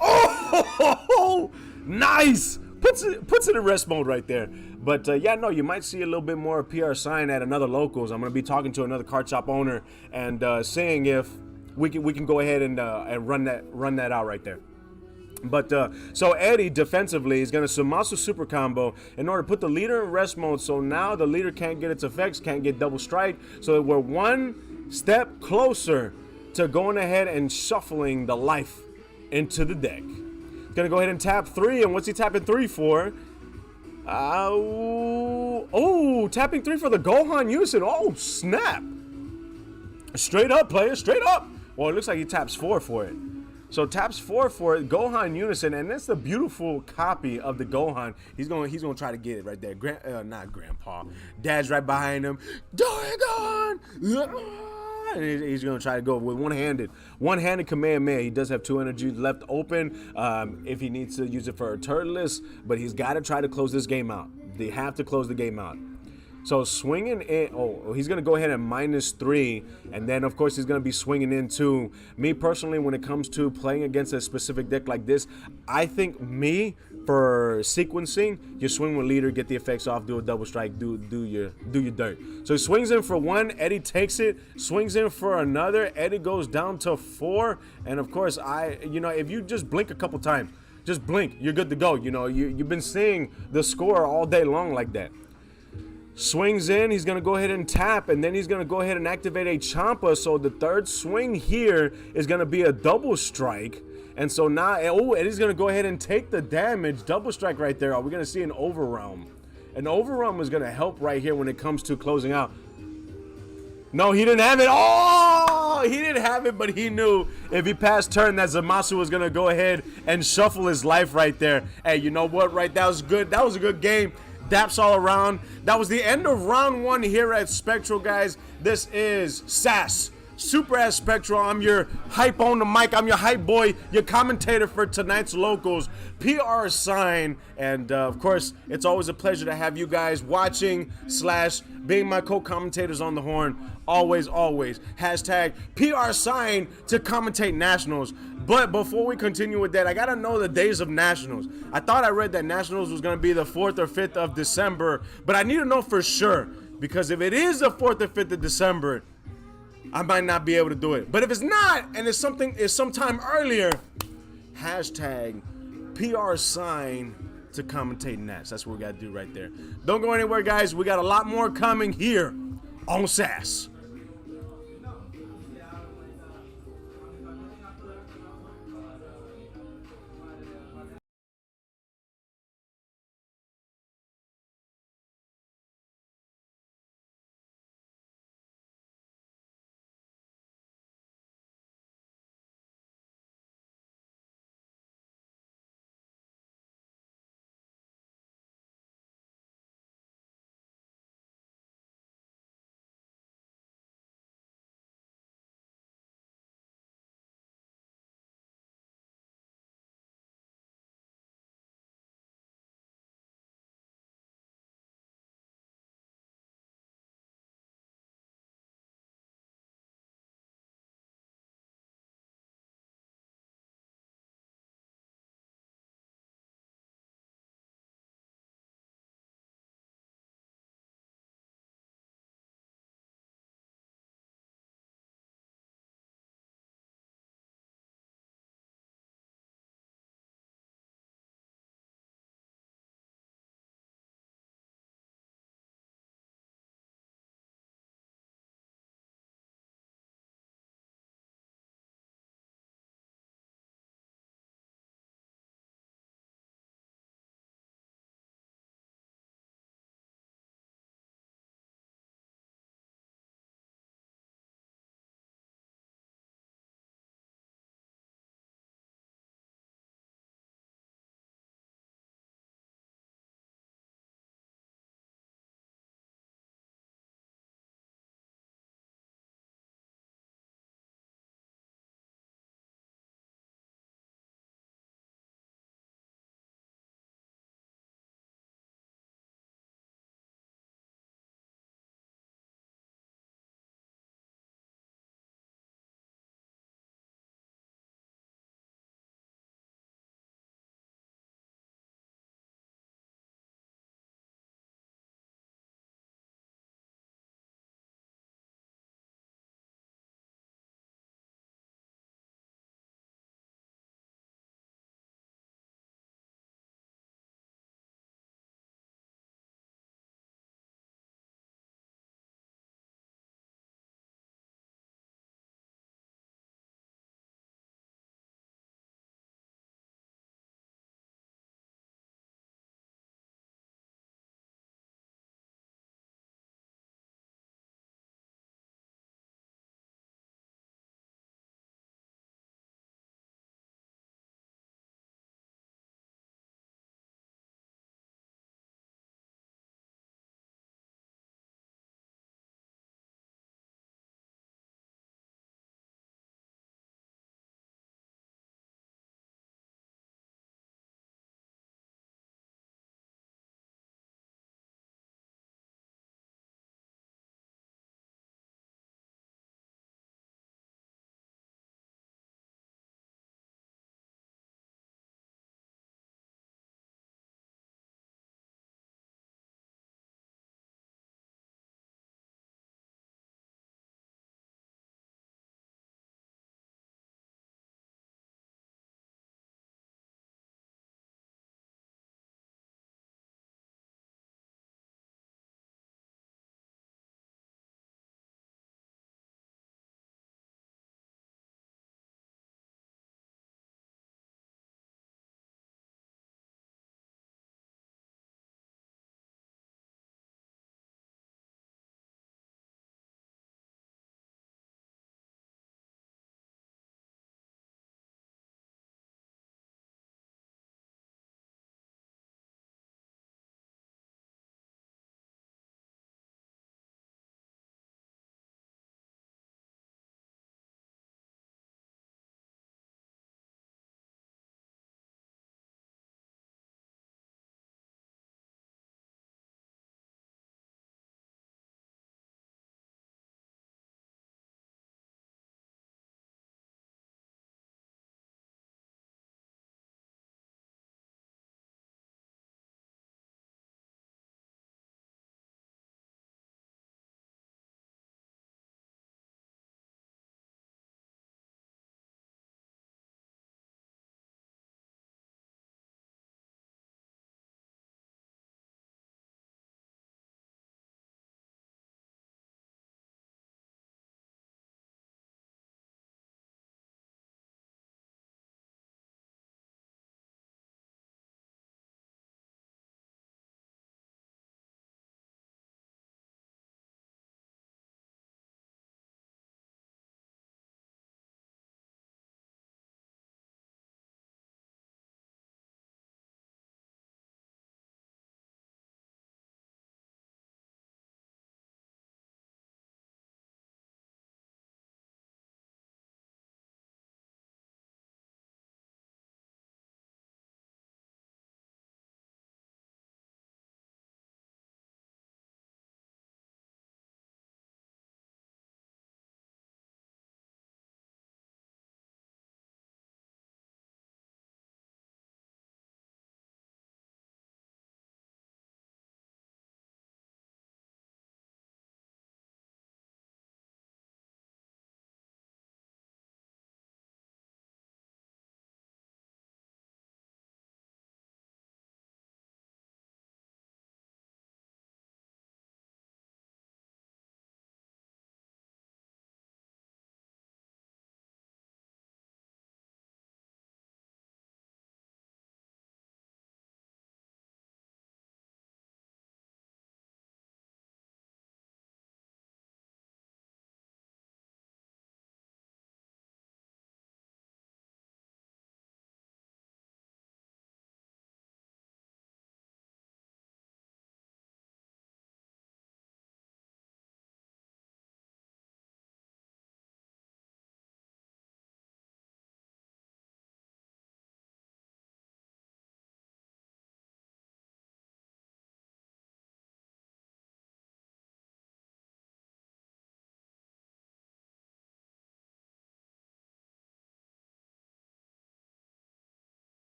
Oh, nice. Puts it in rest mode right there. But yeah, no, you might see a little bit more PR sign at another locals. I'm gonna be talking to another card shop owner and seeing if we can go ahead and run that out right there. But so Eddie defensively is going to Zamasu Super combo in order to put the leader in rest mode. So now the leader can't get its effects, can't get double strike. So we're one step closer to going ahead and shuffling the life into the deck. He's going to go ahead and tap 3. And what's he tapping 3 for? Oh, tapping 3 for the Gohan Unison. Oh, snap. Straight up, player. Straight up. Well, it looks like he taps 4 for it. So taps 4 for it, Gohan Unison, and that's the beautiful copy of the Gohan. He's gonna try to get it right there. Not Grandpa. Dad's right behind him. Doraemon! And he's gonna try to go with one-handed Kamehameha. He does have 2 energies left open if he needs to use it for a turtless, but he's got to try to close this game out. They have to close the game out. So swinging in, he's going to go ahead and -3, and then of course he's going to be swinging in too. Me personally, when it comes to playing against a specific deck like this, I think for sequencing, you swing with leader, get the effects off, do a double strike, do your dirt. So he swings in for 1, Eddie takes it, swings in for another, Eddie goes down to 4, and of course if you just blink a couple times, just blink, you're good to go. You've been seeing the score all day long like that. Swings in, he's going to go ahead and tap, and then he's going to go ahead and activate a Champa. So the third swing here is going to be a double strike. And so now, Eddie's going to go ahead and take the damage. Double strike right there. Are we going to see an overwhelm? An overwhelm is going to help right here when it comes to closing out. No, he didn't have it. Oh, he didn't have it, but he knew if he passed turn that Zamasu was going to go ahead and shuffle his life right there. Hey, you know what, right? That was good. That was a good game. Daps all around. That was the end of round 1 here at Spectral, guys. This is SAS Super at Spectral. I'm your hype on the mic. I'm your hype boy, your commentator for tonight's locals. PR sign. And of course, it's always a pleasure to have you guys watching / being my co-commentators on the horn. Always, always. Hashtag PR sign to commentate nationals. But before we continue with that, I gotta know the days of nationals. I thought I read that nationals was gonna be the 4th or 5th of December, but I need to know for sure, because if it is the 4th or 5th of December, I might not be able to do it. But if it's not, and it's sometime earlier, hashtag PR sign to commentate Nats. That's what we gotta do right there. Don't go anywhere, guys. We got a lot more coming here on SAS.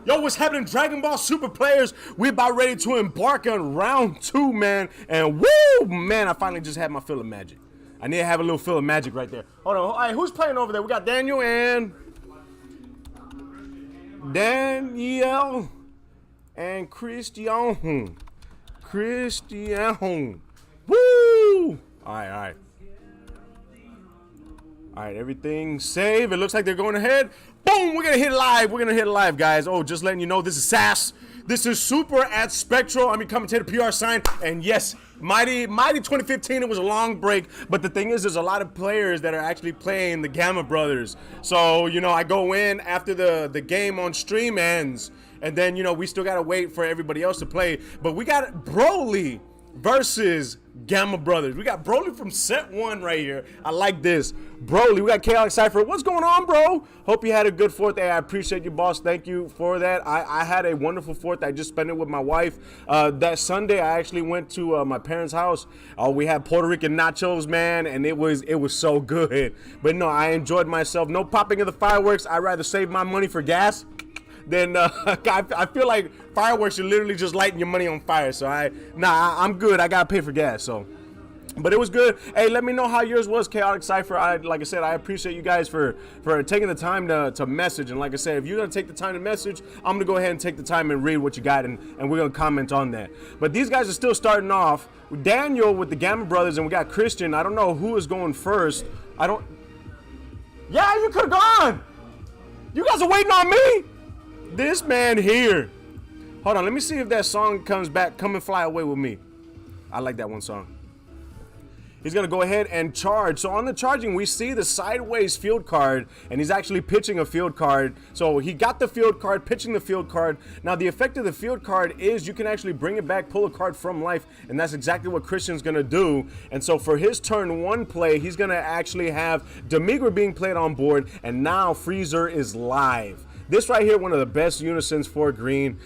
Yo, what's happening, Dragon Ball Super players? We're about ready to embark on round 2, man. And woo, man, I finally just had my fill of magic. I need to have a little fill of magic right there. Hold on. All right, who's playing over there? We got Daniel and Christian. Woo! All right. All right, everything save. It looks like they're going ahead. Boom, we're going to hit live, guys. Oh, just letting you know, this is SAS. This is Super at Spectral. I'm your commentator, PR sign. And yes, Mighty 2015, it was a long break. But the thing is, there's a lot of players that are actually playing the Gamma Brothers. So, you know, I go in after the game on stream ends. And then, you know, we still got to wait for everybody else to play. But we got Broly versus Gamma Brothers. We got Broly from set 1 right here. I like this. Broly, we got Chaotic Cypher. What's going on, bro? Hope you had a good 4th. Hey, I appreciate you, boss. Thank you for that. I had a wonderful 4th. I just spent it with my wife. That Sunday, I actually went to my parents' house. We had Puerto Rican nachos, man, and it was so good. But no, I enjoyed myself. No popping of the fireworks. I'd rather save my money for gas. Then I feel like fireworks are literally just lighting your money on fire. So I'm good. I gotta pay for gas. So, but it was good. Hey, let me know how yours was, Chaotic Cypher. Like I said, I appreciate you guys for taking the time to message. And like I said, if you're gonna take the time to message, I'm gonna go ahead and take the time and read what you got, and we're gonna comment on that. But these guys are still starting off. Daniel with the Gamma Brothers, and we got Christian. I don't know who is going first. Yeah, you could have gone. You guys are waiting on me. This man here. Hold on, let me see if that song comes back. Come and Fly Away with Me. I like that one song. He's going to go ahead and charge. So on the charging, we see the sideways field card, and he's actually pitching a field card. So he got the field card, pitching the field card. Now, the effect of the field card is you can actually bring it back, pull a card from life, and that's exactly what Christian's going to do. And so for his turn 1 play, he's going to actually have Demigra being played on board, and now Freezer is live. This right here, one of the best unisons for green.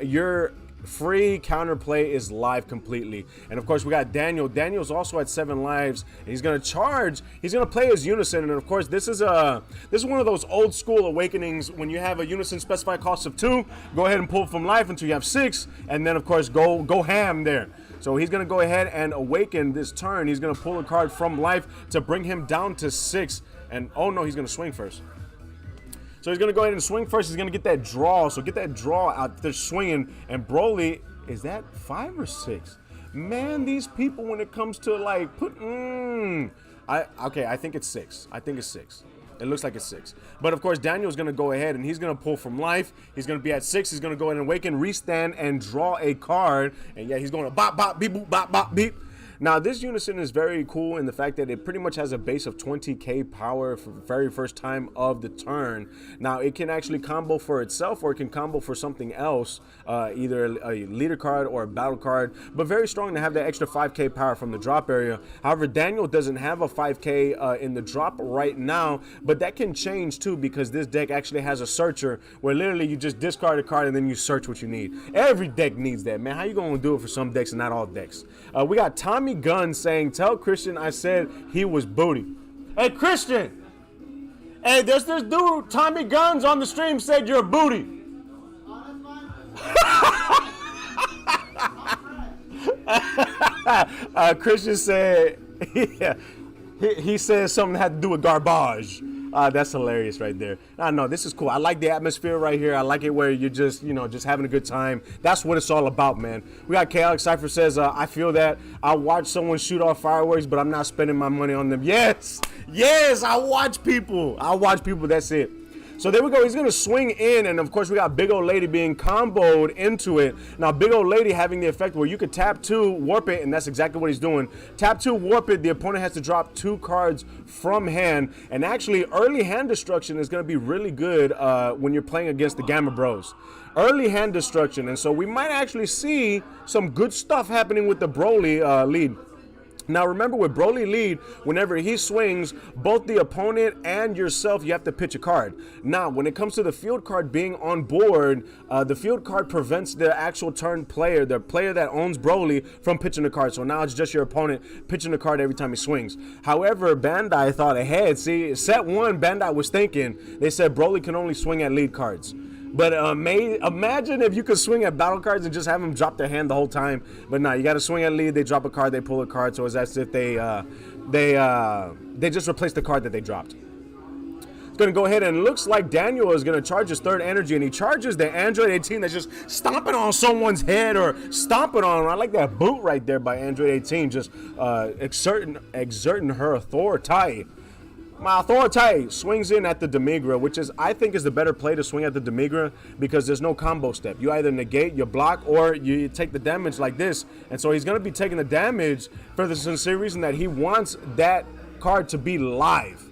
Your free counterplay is live completely. And of course, we got Daniel. Daniel's also at 7 lives. And he's going to charge. He's going to play his unison. And of course, this is one of those old school awakenings when you have a unison specified cost of 2. Go ahead and pull from life until you have 6. And then, of course, go ham there. So he's going to go ahead and awaken this turn. He's going to pull a card from life to bring him down to 6. And, oh no, he's going to swing first. So he's going to go ahead and swing first. He's going to get that draw. So get that draw out there swinging. And Broly, is that 5 or 6? Man, these people, when it comes to like, okay, I think it's 6. I think it's 6. It looks like it's 6. But of course, Daniel's going to go ahead and he's going to pull from life. He's going to be at 6. He's going to go ahead and awaken, restand, and draw a card. And yeah, he's going to bop, bop, beep, boop, bop, bop, beep. Now, this unison is very cool in the fact that it pretty much has a base of 20k power for the very first time of the turn. Now, it can actually combo for itself or it can combo for something else, either a leader card or a battle card, but very strong to have that extra 5k power from the drop area. However, Daniel doesn't have a 5k in the drop right now, but that can change too because this deck actually has a searcher where literally you just discard a card and then you search what you need. Every deck needs that, man. How you going to do it for some decks and not all decks? We got Tommy Gunn saying, tell Christian I said he was booty. Hey, Christian. Hey, there's this dude, Tommy Guns, on the stream said you're a booty. Christian said, he said something that had to do with garbage. That's hilarious right there. I know, this is cool. I like the atmosphere right here. I like it where you're just, just having a good time. That's what it's all about, man. We got Chaotic Cypher says, I feel that. I watch someone shoot off fireworks, but I'm not spending my money on them. Yes, I watch people. That's it. So there we go. He's going to swing in, and of course we got Big Old Lady being comboed into it. Now, Big Old Lady having the effect where you could tap 2, warp it, and that's exactly what he's doing. Tap 2, warp it. The opponent has to drop 2 cards from hand, and actually early hand destruction is going to be really good when you're playing against the Gamma Bros. Early hand destruction, and so we might actually see some good stuff happening with the Broly lead. Now remember, with Broly lead, whenever he swings, both the opponent and yourself, you have to pitch a card. Now, when it comes to the field card being on board, the field card prevents the actual turn player, the player that owns Broly, from pitching a card. So now it's just your opponent pitching a card every time he swings. However, Bandai thought ahead. See, set 1, Bandai was thinking. They said Broly can only swing at lead cards. But imagine if you could swing at battle cards and just have them drop their hand the whole time. But no, you got to swing at lead. They drop a card, they pull a card, so it's as if they just replaced the card that they dropped. It's going to go ahead and looks like Daniel is going to charge his third energy, and he charges the Android 18 that's just stomping on someone's head or stomping on. I like that boot right there by Android 18, just exerting her authority. My authority swings in at the Demigra, which I think is the better play to swing at the Demigra because there's no combo step. You either negate, you block, or you take the damage like this. And so he's going to be taking the damage for the sincere reason that he wants that card to be live.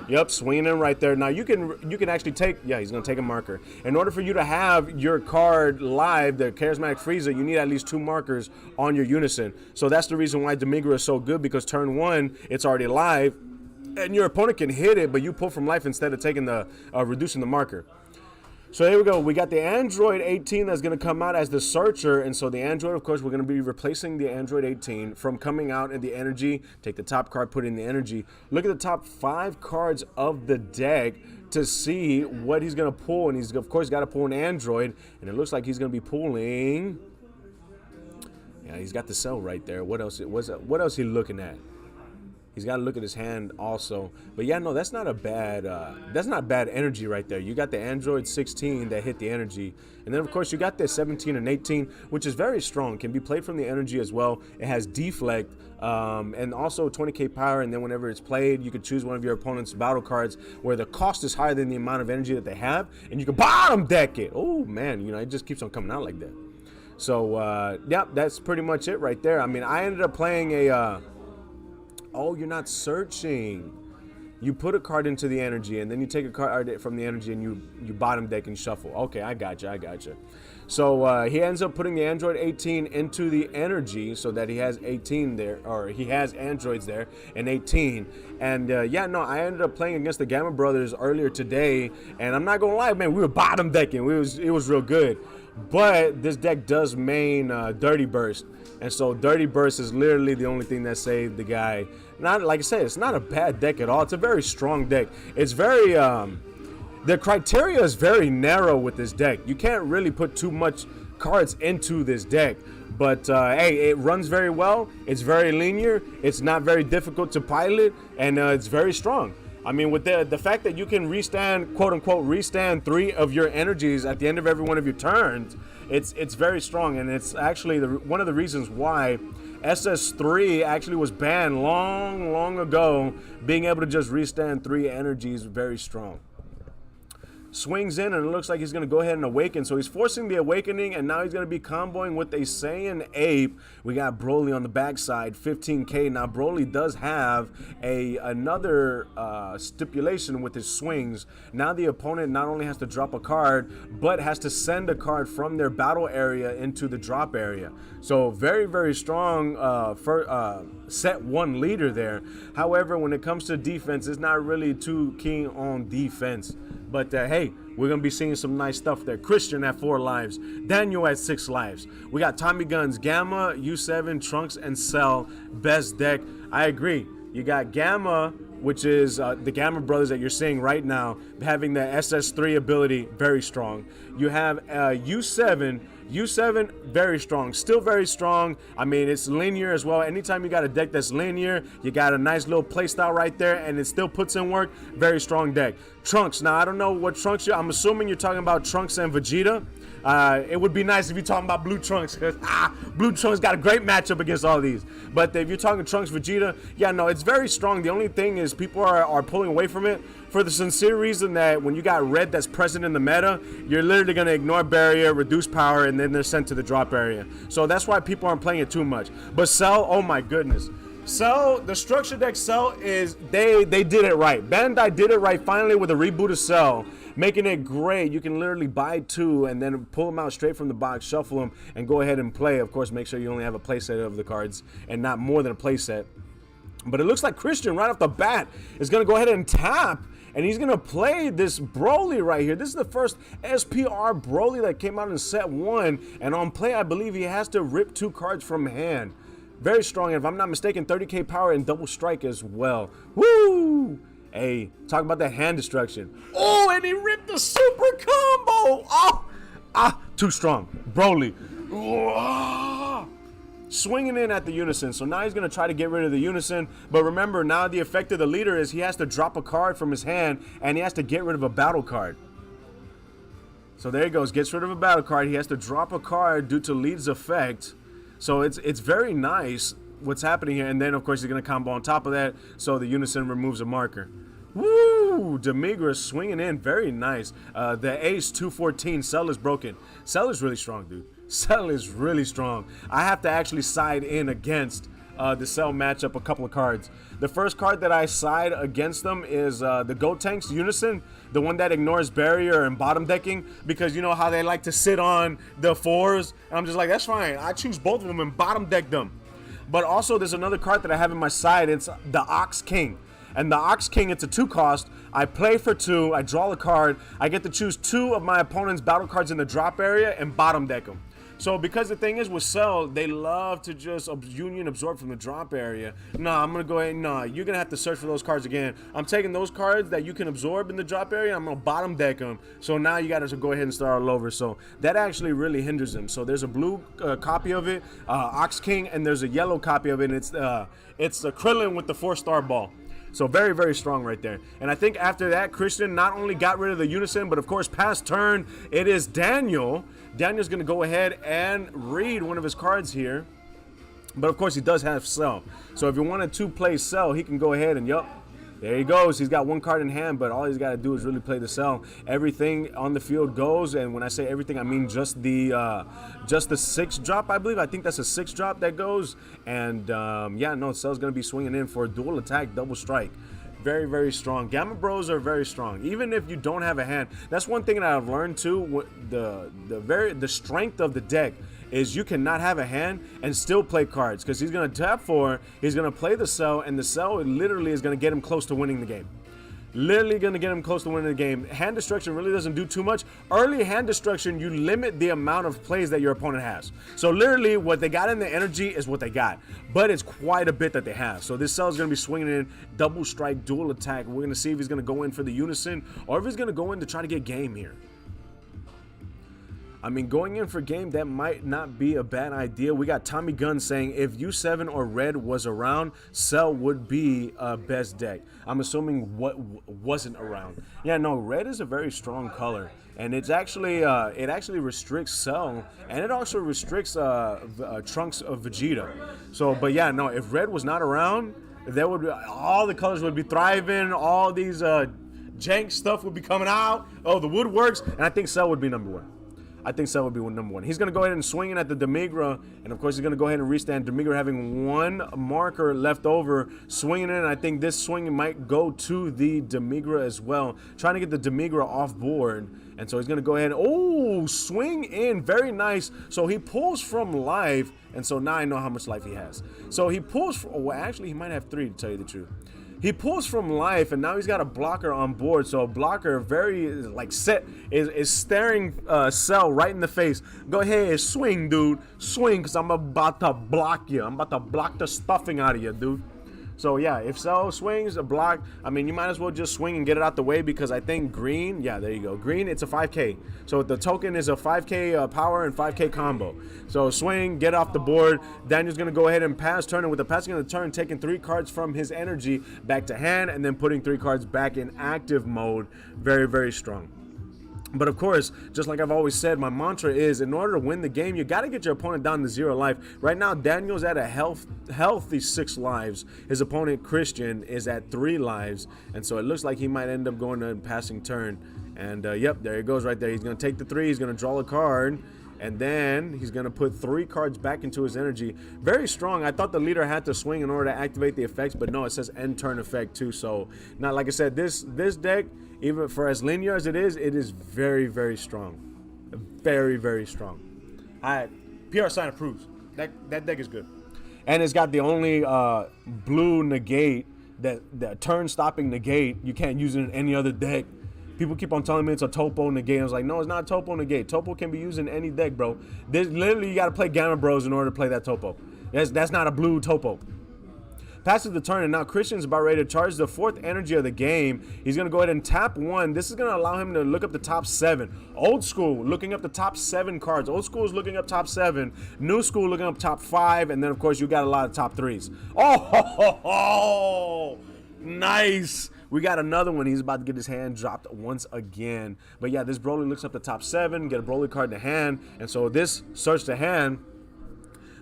Yep, swinging in right there. Now you can actually take, yeah, he's going to take a marker. In order for you to have your card live, the Charismatic Frieza, you need at least 2 markers on your Unison. So that's the reason why Demigra is so good, because turn 1, it's already live, and your opponent can hit it, but you pull from life instead of taking the, reducing the marker. So here we go. We got the Android 18 that's going to come out as the Searcher. And so the Android, of course, we're going to be replacing the Android 18 from coming out in the energy. Take the top card, put it in the energy. Look at the top 5 cards of the deck to see what he's going to pull. And he's, of course, got to pull an Android. And it looks like he's going to be pulling. Yeah, he's got the Cell right there. What else? What else he looking at? He's got to look at his hand also. But yeah, no, that's not bad energy right there. You got the Android 16 that hit the energy. And then, of course, you got the 17 and 18, which is very strong. Can be played from the energy as well. It has deflect and also 20k power. And then whenever it's played, you could choose one of your opponent's battle cards where the cost is higher than the amount of energy that they have. And you can bottom deck it. Oh, man, you know, it just keeps on coming out like that. So, yeah, that's pretty much it right there. I mean, I ended up playing a... Oh, you're not searching. You put a card into the energy, and then you take a card from the energy, and you bottom deck and shuffle. Okay, I got you. So he ends up putting the Android 18 into the energy so that he has 18 there, or he has Androids there and 18. And yeah, no, I ended up playing against the Gamma Brothers earlier today, and I'm not gonna lie, man, we were bottom decking. It was real good. But this deck does main Dirty Burst. And so Dirty Burst is literally the only thing that saved the guy. Not, like I said, it's not a bad deck at all. It's a very strong deck. It's very, the criteria is very narrow with this deck. You can't really put too much cards into this deck. But, hey, it runs very well. It's very linear. It's not very difficult to pilot. And it's very strong. I mean, with the fact that you can restand, quote unquote, restand 3 of your energies at the end of every one of your turns, it's very strong, and it's actually one of the reasons why SS3 actually was banned long ago. Being able to just restand 3 energies, very strong. Swings in, and it looks like he's going to go ahead and awaken. So he's forcing the awakening, and now he's going to be comboing with a Saiyan Ape. We got Broly on the backside, 15k. Now Broly does have another stipulation with his swings. Now the opponent not only has to drop a card, but has to send a card from their battle area into the drop area. So very strong for set 1 leader there. However, when it comes to defense, it's not really too keen on defense. But hey, we're going to be seeing some nice stuff there. Christian at 4 lives. Daniel at 6 lives. We got Tommy Guns, Gamma, U7, Trunks, and Cell. Best deck. I agree. You got Gamma, which is the Gamma Brothers that you're seeing right now, having the SS3 ability, very strong. You have U7, very strong, still very strong. I mean, it's linear as well. Anytime you got a deck that's linear, you got a nice little play style right there, and it still puts in work. Very strong deck. Trunks, now I don't know what Trunks I'm assuming you're talking about Trunks and Vegeta. It would be nice if you're talking about Blue Trunks, because Blue Trunks got a great matchup against all these. But if you're talking Trunks Vegeta, yeah, no, it's very strong. The only thing is people are pulling away from it for the sincere reason that when you got red that's present in the meta, you're literally going to ignore barrier, reduce power, and then they're sent to the drop area. So that's why people aren't playing it too much. But Cell, oh my goodness. Cell, the structure deck Cell is, they did it right. Bandai did it right finally with a reboot of Cell, making it great. You can literally buy 2 and then pull them out straight from the box, shuffle them, and go ahead and play. Of course, make sure you only have a playset of the cards and not more than a playset. But it looks like Christian right off the bat is going to go ahead and tap, and he's going to play this Broly right here. This is the first SPR Broly that came out in set 1, and on play, I believe he has to rip 2 cards from hand. Very strong, and if I'm not mistaken, 30k power and double strike as well. Woo! Hey, talk about that hand destruction. Oh, and he ripped the super combo. Too strong. Broly. Swinging in at the unison. So now he's going to try to get rid of the unison. But remember, now the effect of the leader is he has to drop a card from his hand, and he has to get rid of a battle card. So there he goes. Gets rid of a battle card. He has to drop a card due to lead's effect. So it's very nice what's happening here. And then, of course, he's going to combo on top of that. So the unison removes a marker. Woo! Demigra swinging in. Very nice. The ace 214. Cell is broken. Cell is really strong, dude. Cell is really strong. I have to actually side in against the Cell matchup a couple of cards. The first card that I side against them is the Gotenks Unison, the one that ignores barrier and bottom decking, because you know how they like to sit on the 4s. And I'm just like, that's fine. I choose both of them and bottom deck them. But also there's another card that I have in my side. It's the Ox King. And the Ox King, it's a 2 cost. I play for 2. I draw a card. I get to choose 2 of my opponent's battle cards in the drop area and bottom deck them. So because the thing is with Cell, they love to just union absorb from the drop area. Nah, I'm going to go ahead. Nah, you're going to have to search for those cards again. I'm taking those cards that you can absorb in the drop area. I'm going to bottom deck them. So now you got to go ahead and start all over. So that actually really hinders them. So there's a blue copy of it, Ox King, and there's a yellow copy of it. And it's a Krillin with the 4-star ball. So very, very strong right there. And I think after that, Christian not only got rid of the unison, but of course, past turn, it is Daniel. Daniel's going to go ahead and read one of his cards here. But of course, he does have Cell. So if you wanted to play Cell, he can go ahead and, yup, there he goes. He's got 1 card in hand, but all he's got to do is really play the Cell. Everything on the field goes, and when I say everything, I mean just the 6 drop, I believe. I think that's a 6 drop that goes. And yeah, no, Cell's going to be swinging in for a dual attack, double strike. Very, very strong. Gamma Bros are very strong, even if you don't have a hand. That's one thing that I've learned too. The strength of the deck is you cannot have a hand and still play cards, because he's going to tap 4, he's going to play the Cell, and the Cell literally is going to get him close to winning the game. Literally going to get him close to winning the game. Hand destruction really doesn't do too much. Early hand destruction, you limit the amount of plays that your opponent has. So literally what they got in the energy is what they got, but it's quite a bit that they have. So this Cell is going to be swinging in double strike, dual attack. We're going to see if he's going to go in for the unison or if he's going to go in to try to get game here. I mean, going in for game, that might not be a bad idea. We got Tommy Gunn saying if U7 or Red was around, Cell would be best deck. I'm assuming what wasn't around. Yeah, no, Red is a very strong color, and it's actually it actually restricts Cell, and it also restricts Trunks of Vegeta. So, but yeah, no, if Red was not around, there would be, all the colors would be thriving. All these jank stuff would be coming out. Oh, the woodworks, and I think Cell would be number 1. I think Cell would be number 1. He's going to go ahead and swing in at the Demigra, and of course he's going to go ahead and restand. Demigra having 1 marker left over, swinging in. I think this swing might go to the Demigra as well, trying to get the Demigra off board. And so he's going to go ahead and, oh, swing in. Very nice. So he pulls from life, and so now I know how much life he has. So he pulls from, well, actually he might have 3 to tell you the truth. He pulls from life, and now he's got a blocker on board. So a blocker, very like set, is staring Cell right in the face. Go ahead, swing, dude, swing, because I'm about to block you. I'm about to block the stuffing out of you, dude. So yeah, if Cell swings a block, I mean, you might as well just swing and get it out the way, because I think green, yeah, there you go. Green, it's a 5K. So the token is a 5K power and 5K combo. So swing, get off the board. Daniel's going to go ahead and pass turn, and with the passing of the turn, taking 3 cards from his energy back to hand, and then putting 3 cards back in active mode. Very, very strong. But of course, just like I've always said, my mantra is, in order to win the game, you got to get your opponent down to 0 life. Right now, Daniel's at a healthy 6 lives. His opponent, Christian, is at 3 lives. And so it looks like he might end up going to a passing turn. And yep, there he goes right there. He's going to take the 3. He's going to draw a card. And then he's going to put 3 cards back into his energy. Very strong. I thought the leader had to swing in order to activate the effects, but no, it says end turn effect too. So, now, like I said, this deck, even for as linear as it is very, very strong. Very, very strong. PR sign approves. That deck is good. And it's got the only blue negate, that turn stopping negate. You can't use it in any other deck. People keep on telling me it's a topo negate. I was like, no, it's not a topo negate. Topo can be used in any deck, bro. Literally, you got to play Gamma Bros in order to play that topo. That's not a blue topo. Passes the turn, and now Christian's about ready to charge the 4th energy of the game. He's going to go ahead and tap 1. This is going to allow him to look up the top 7. Old school, looking up the top 7 cards. Old school is looking up top 7. New school looking up top 5. And then, of course, you got a lot of top 3s. Oh, nice. We got another one. He's about to get his hand dropped once again. But yeah, this Broly looks up the top 7, get a Broly card in the hand. And so this search the hand,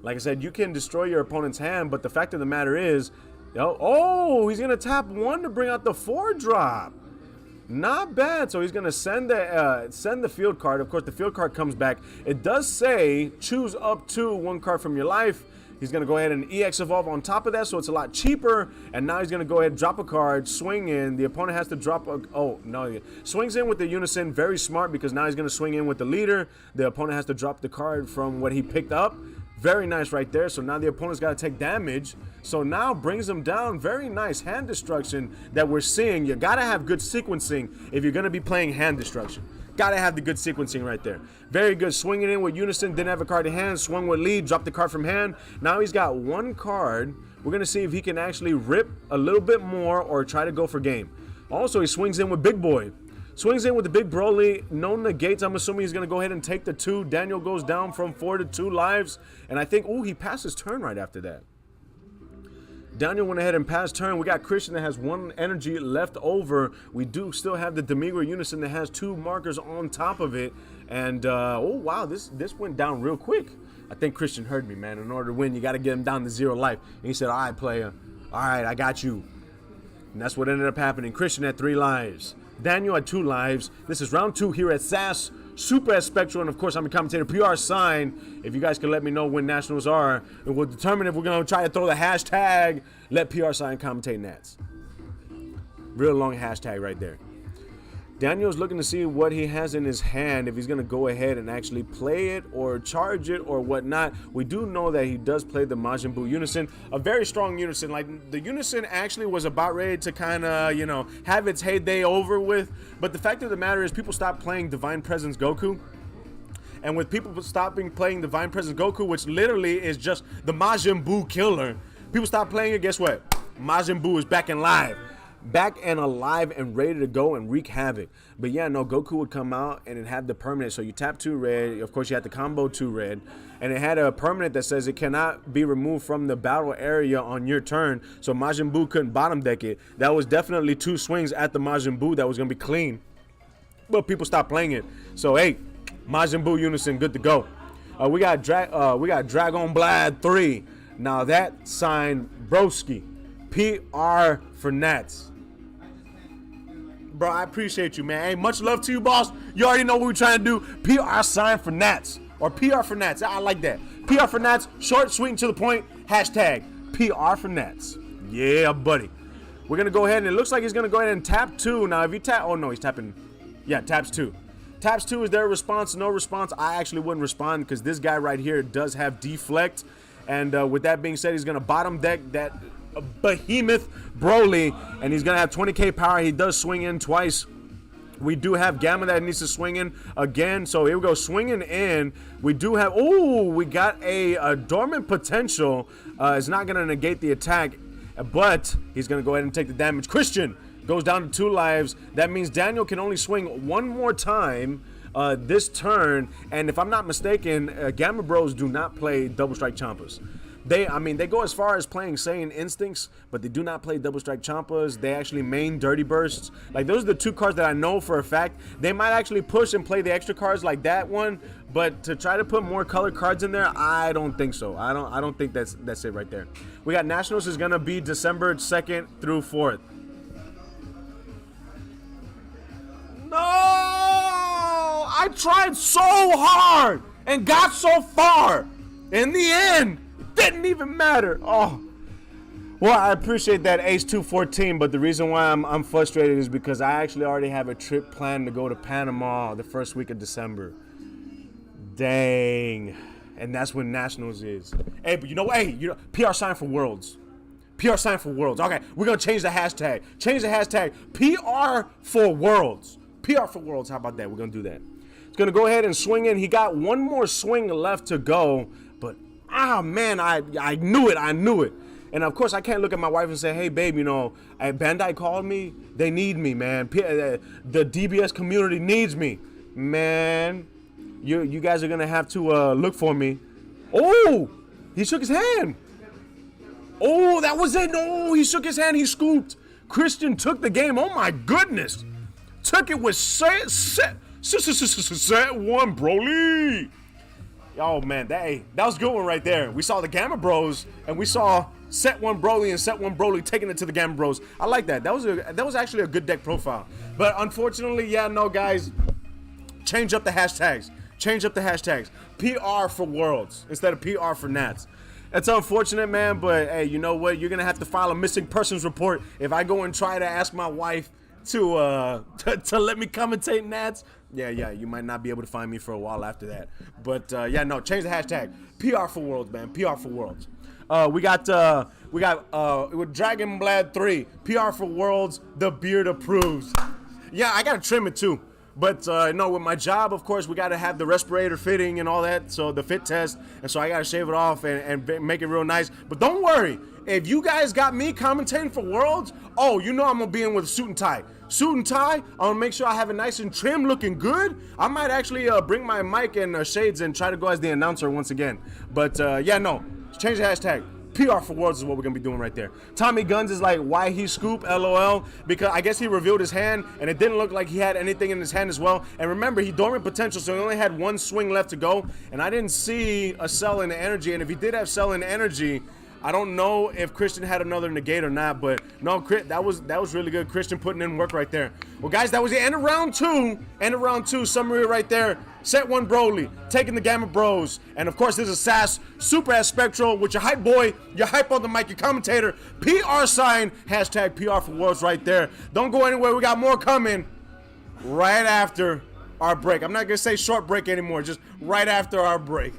like I said, you can destroy your opponent's hand. But the fact of the matter is, oh, he's going to tap 1 to bring out the 4-drop. Not bad. So he's going to send the field card. Of course, the field card comes back. It does say choose up to 1 card from your life. He's going to go ahead and EX Evolve on top of that, so it's a lot cheaper. And now he's going to go ahead and drop a card, swing in. The opponent has to drop a... Oh, no. Swings in with the Unison. Very smart, because now he's going to swing in with the leader. The opponent has to drop the card from what he picked up. Very nice right there. So now the opponent's got to take damage. So now brings him down. Very nice hand destruction that we're seeing. You got to have good sequencing if you're going to be playing hand destruction. Got to have the good sequencing right there. Very good. Swinging in with Unison. Didn't have a card in hand. Swung with lead. Dropped the card from hand. Now he's got 1 card. We're going to see if he can actually rip a little bit more or try to go for game. Also, he swings in with Big Boy. Swings in with the big Broly. No negates. I'm assuming he's going to go ahead and take the 2. Daniel goes down from 4 to 2 lives. And I think, he passed his turn right after that. Daniel went ahead and passed turn. We got Christian that has 1 energy left over. We do still have the Demigra Unison that has 2 markers on top of it. And, oh, wow, this went down real quick. I think Christian heard me, man. In order to win, you got to get him down to 0 life. And he said, all right, player. All right, I got you. And that's what ended up happening. Christian had 3 lives. Daniel had 2 lives. This is round 2 here at SAS Super at Spectral. And, of course, I'm a commentator, PR Sign. If you guys can let me know when nationals are, it will determine if we're going to try to throw the hashtag, let PR Sign commentate Nats. Real long hashtag right there. Daniel's looking to see what he has in his hand, if he's going to go ahead and actually play it or charge it or whatnot. We do know that he does play the Majin Buu Unison, a very strong Unison. Like, the Unison actually was about ready to kind of, have its heyday over with. But the fact of the matter is, people stopped playing Divine Presence Goku. And with people stopping playing Divine Presence Goku, which literally is just the Majin Buu killer, people stopped playing it, guess what? Majin Buu is back and live. Back and alive and ready to go and wreak havoc. But yeah, no, Goku would come out and it had the permanent. So you tap 2 red. Of course, you had the combo 2 red. And it had a permanent that says it cannot be removed from the battle area on your turn. So Majin Buu couldn't bottom deck it. That was definitely 2 swings at the Majin Buu that was going to be clean. But people stopped playing it. So, hey, Majin Buu Unison, good to go. We got Dragon Blad 3. Now that signed Broski. PR for Nats. Bro, I appreciate you, man. Hey, much love to you, boss. You already know what we're trying to do. PR sign for Nats. Or PR for Nats. I like that. PR for Nats. Short, sweet, and to the point. Hashtag PR for Nats. Yeah, buddy. We're going to go ahead, and it looks like he's going to go ahead and tap 2. Now, if he tap... Oh, no, he's tapping... Yeah, taps 2. Taps 2 is their response. No response. I actually wouldn't respond because this guy right here does have deflect. And with that being said, he's going to bottom deck that... behemoth Broly, and he's gonna have 20k power. He does swing in twice. We do have Gamma that needs to swing in again, so here we go, swinging in. We do have, we got a dormant potential. It's not gonna negate the attack, but he's gonna go ahead and take the damage. Christian goes down to 2 lives. That means Daniel can only swing 1 more time this turn, and if I'm not mistaken, Gamma Bros do not play Double Strike Champas. They go as far as playing Saiyan Instincts, but they do not play Double Strike Champas. They actually main Dirty Bursts. Like, those are the 2 cards that I know for a fact. They might actually push and play the extra cards like that one, but to try to put more color cards in there, I don't think so. I don't think that's it right there. We got Nationals is gonna be December 2nd through 4th. No! I tried so hard and got so far. In the end, didn't even matter. Oh, well, I appreciate that Ace 214, but the reason why I'm frustrated is because I actually already have a trip planned to go to Panama the first week of December. Dang. And that's when Nationals is. Hey, but you know what? PR sign for Worlds. PR sign for Worlds. Okay, we're going to change the hashtag. Change the hashtag. PR for Worlds. PR for Worlds. How about that? We're going to do that. It's going to go ahead and swing in. He got 1 more swing left to go, but man, I knew it. And of course, I can't look at my wife and say, "Hey, babe, Bandai called me. They need me, man. The DBS community needs me, man. You guys are gonna have to look for me." Oh, he shook his hand. Oh, that was it. No, he shook his hand. He scooped. Christian took the game. Oh my goodness, took it with set one, Broly. Oh man, that was a good one right there. We saw the Gamma Bros and we saw set one Broly and set one Broly taking it to the Gamma Bros. I like that. That was actually a good deck profile. But unfortunately, yeah, no guys, change up the hashtags. Change up the hashtags. PR for Worlds instead of PR for Nats. It's unfortunate, man, but hey, you know what? You're gonna have to file a missing persons report if I go and try to ask my wife to let me commentate Nats. Yeah, you might not be able to find me for a while after that. But yeah, no, change the hashtag. PR for Worlds, man. PR for Worlds. We got with Dragon Blade 3. PR for Worlds. The beard approves. Yeah, I gotta trim it too. But no, with my job, of course, we got to have the respirator fitting and all that, so the fit test, and so I got to shave it off and make it real nice. But don't worry, if you guys got me commentating for Worlds, oh, you know I'm going to be in with a suit and tie. Suit and tie, I'm going to make sure I have it nice and trim, looking good. I might actually bring my mic and shades and try to go as the announcer once again. But yeah, no, change the hashtag. PR for Worlds is what we're going to be doing right there. Tommy Guns is like, why he scoop, LOL, because I guess he revealed his hand, and it didn't look like he had anything in his hand as well. And remember, he dormant potential, so he only had one swing left to go, and I didn't see a cell in energy, and if he did have cell in energy, I don't know if Christian had another negate or not, but no, that was really good. Christian putting in work right there. Well, guys, that was the end of round two. End of round two. Summary right there. Set one Broly, taking the Gamma Bros. And, of course, this is SAS Super as Spectral with your hype boy, your hype on the mic, your commentator, PR sign, hashtag PR for Worlds right there. Don't go anywhere. We got more coming right after our break. I'm not going to say short break anymore, just right after our break.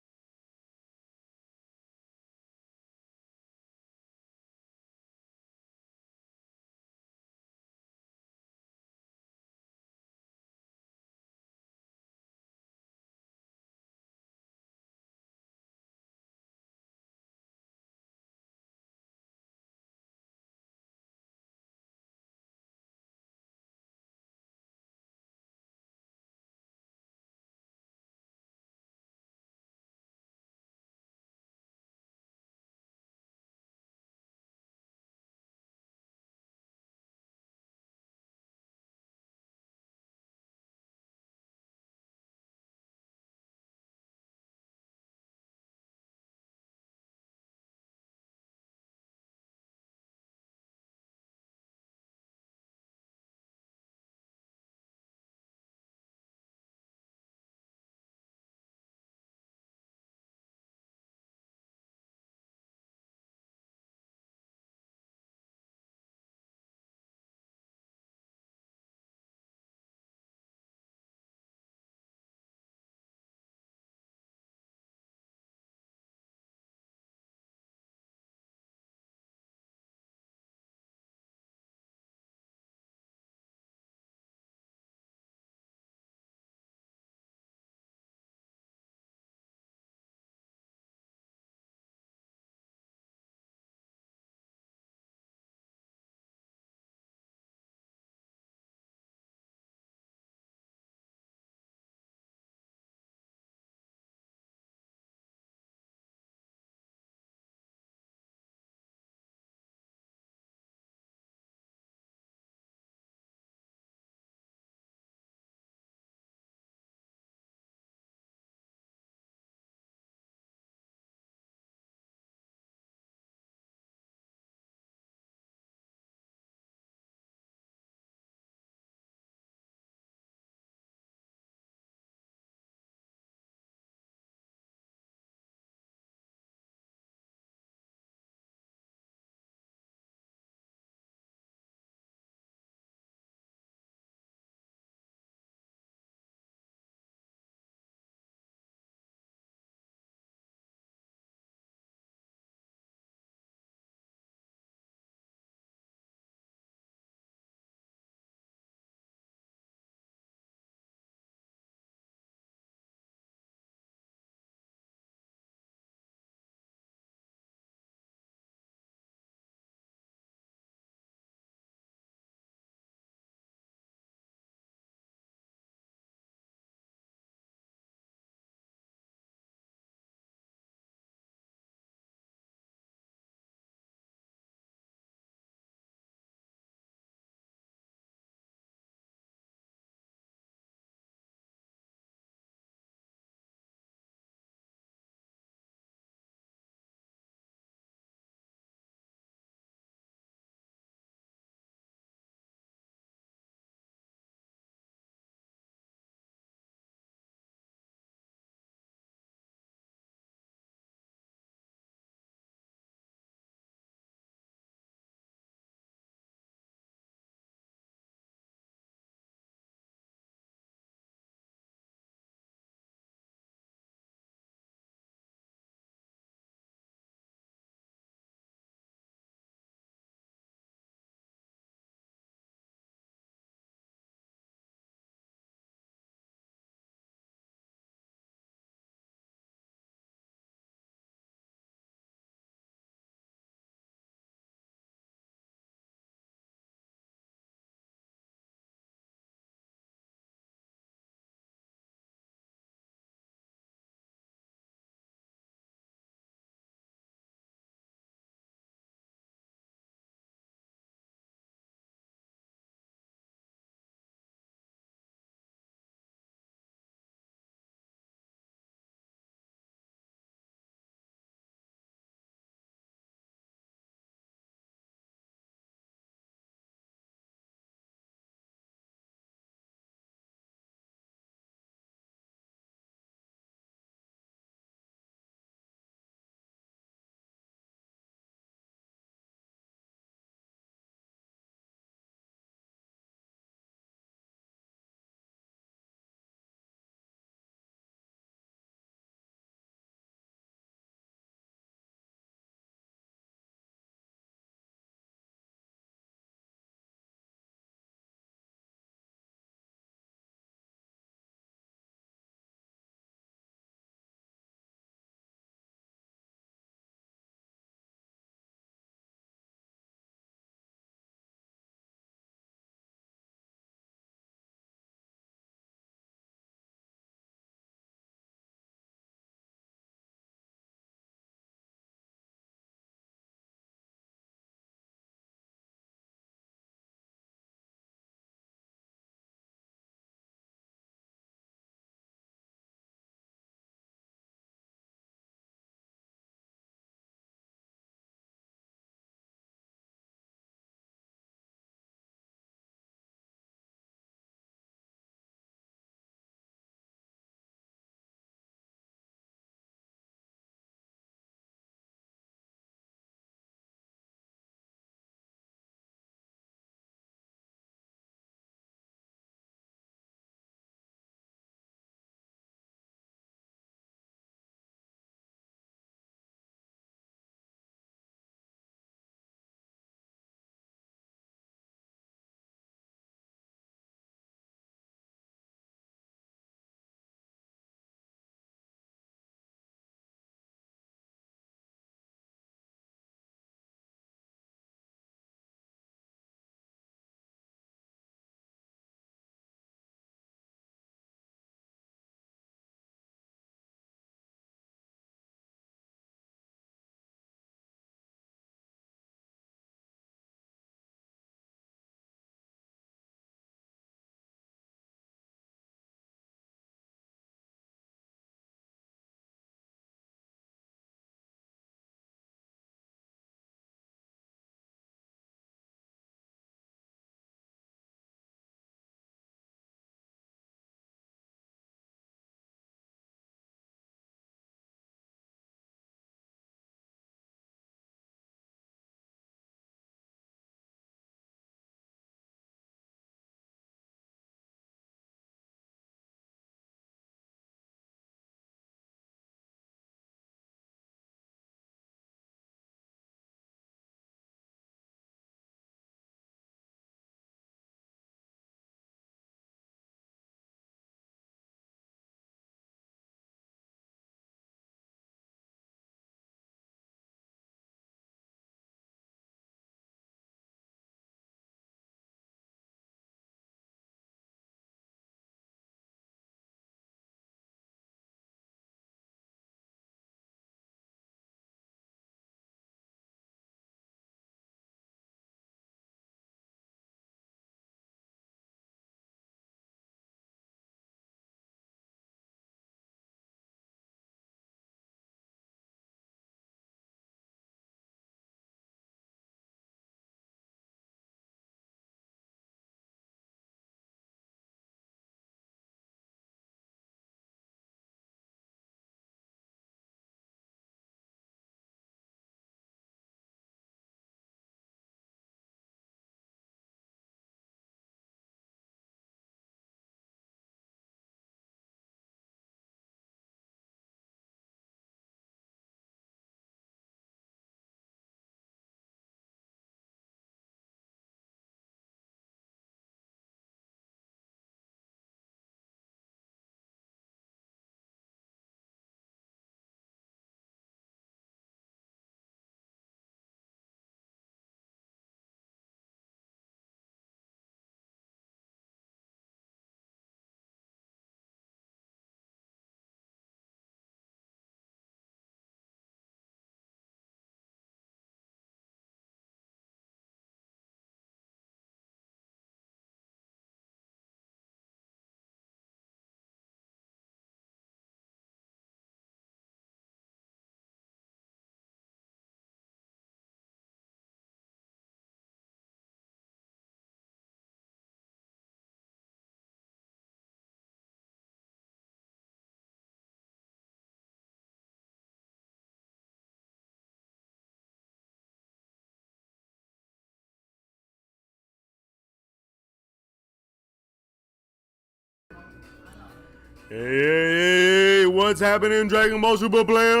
Hey, what's happening, Dragon Ball Super players?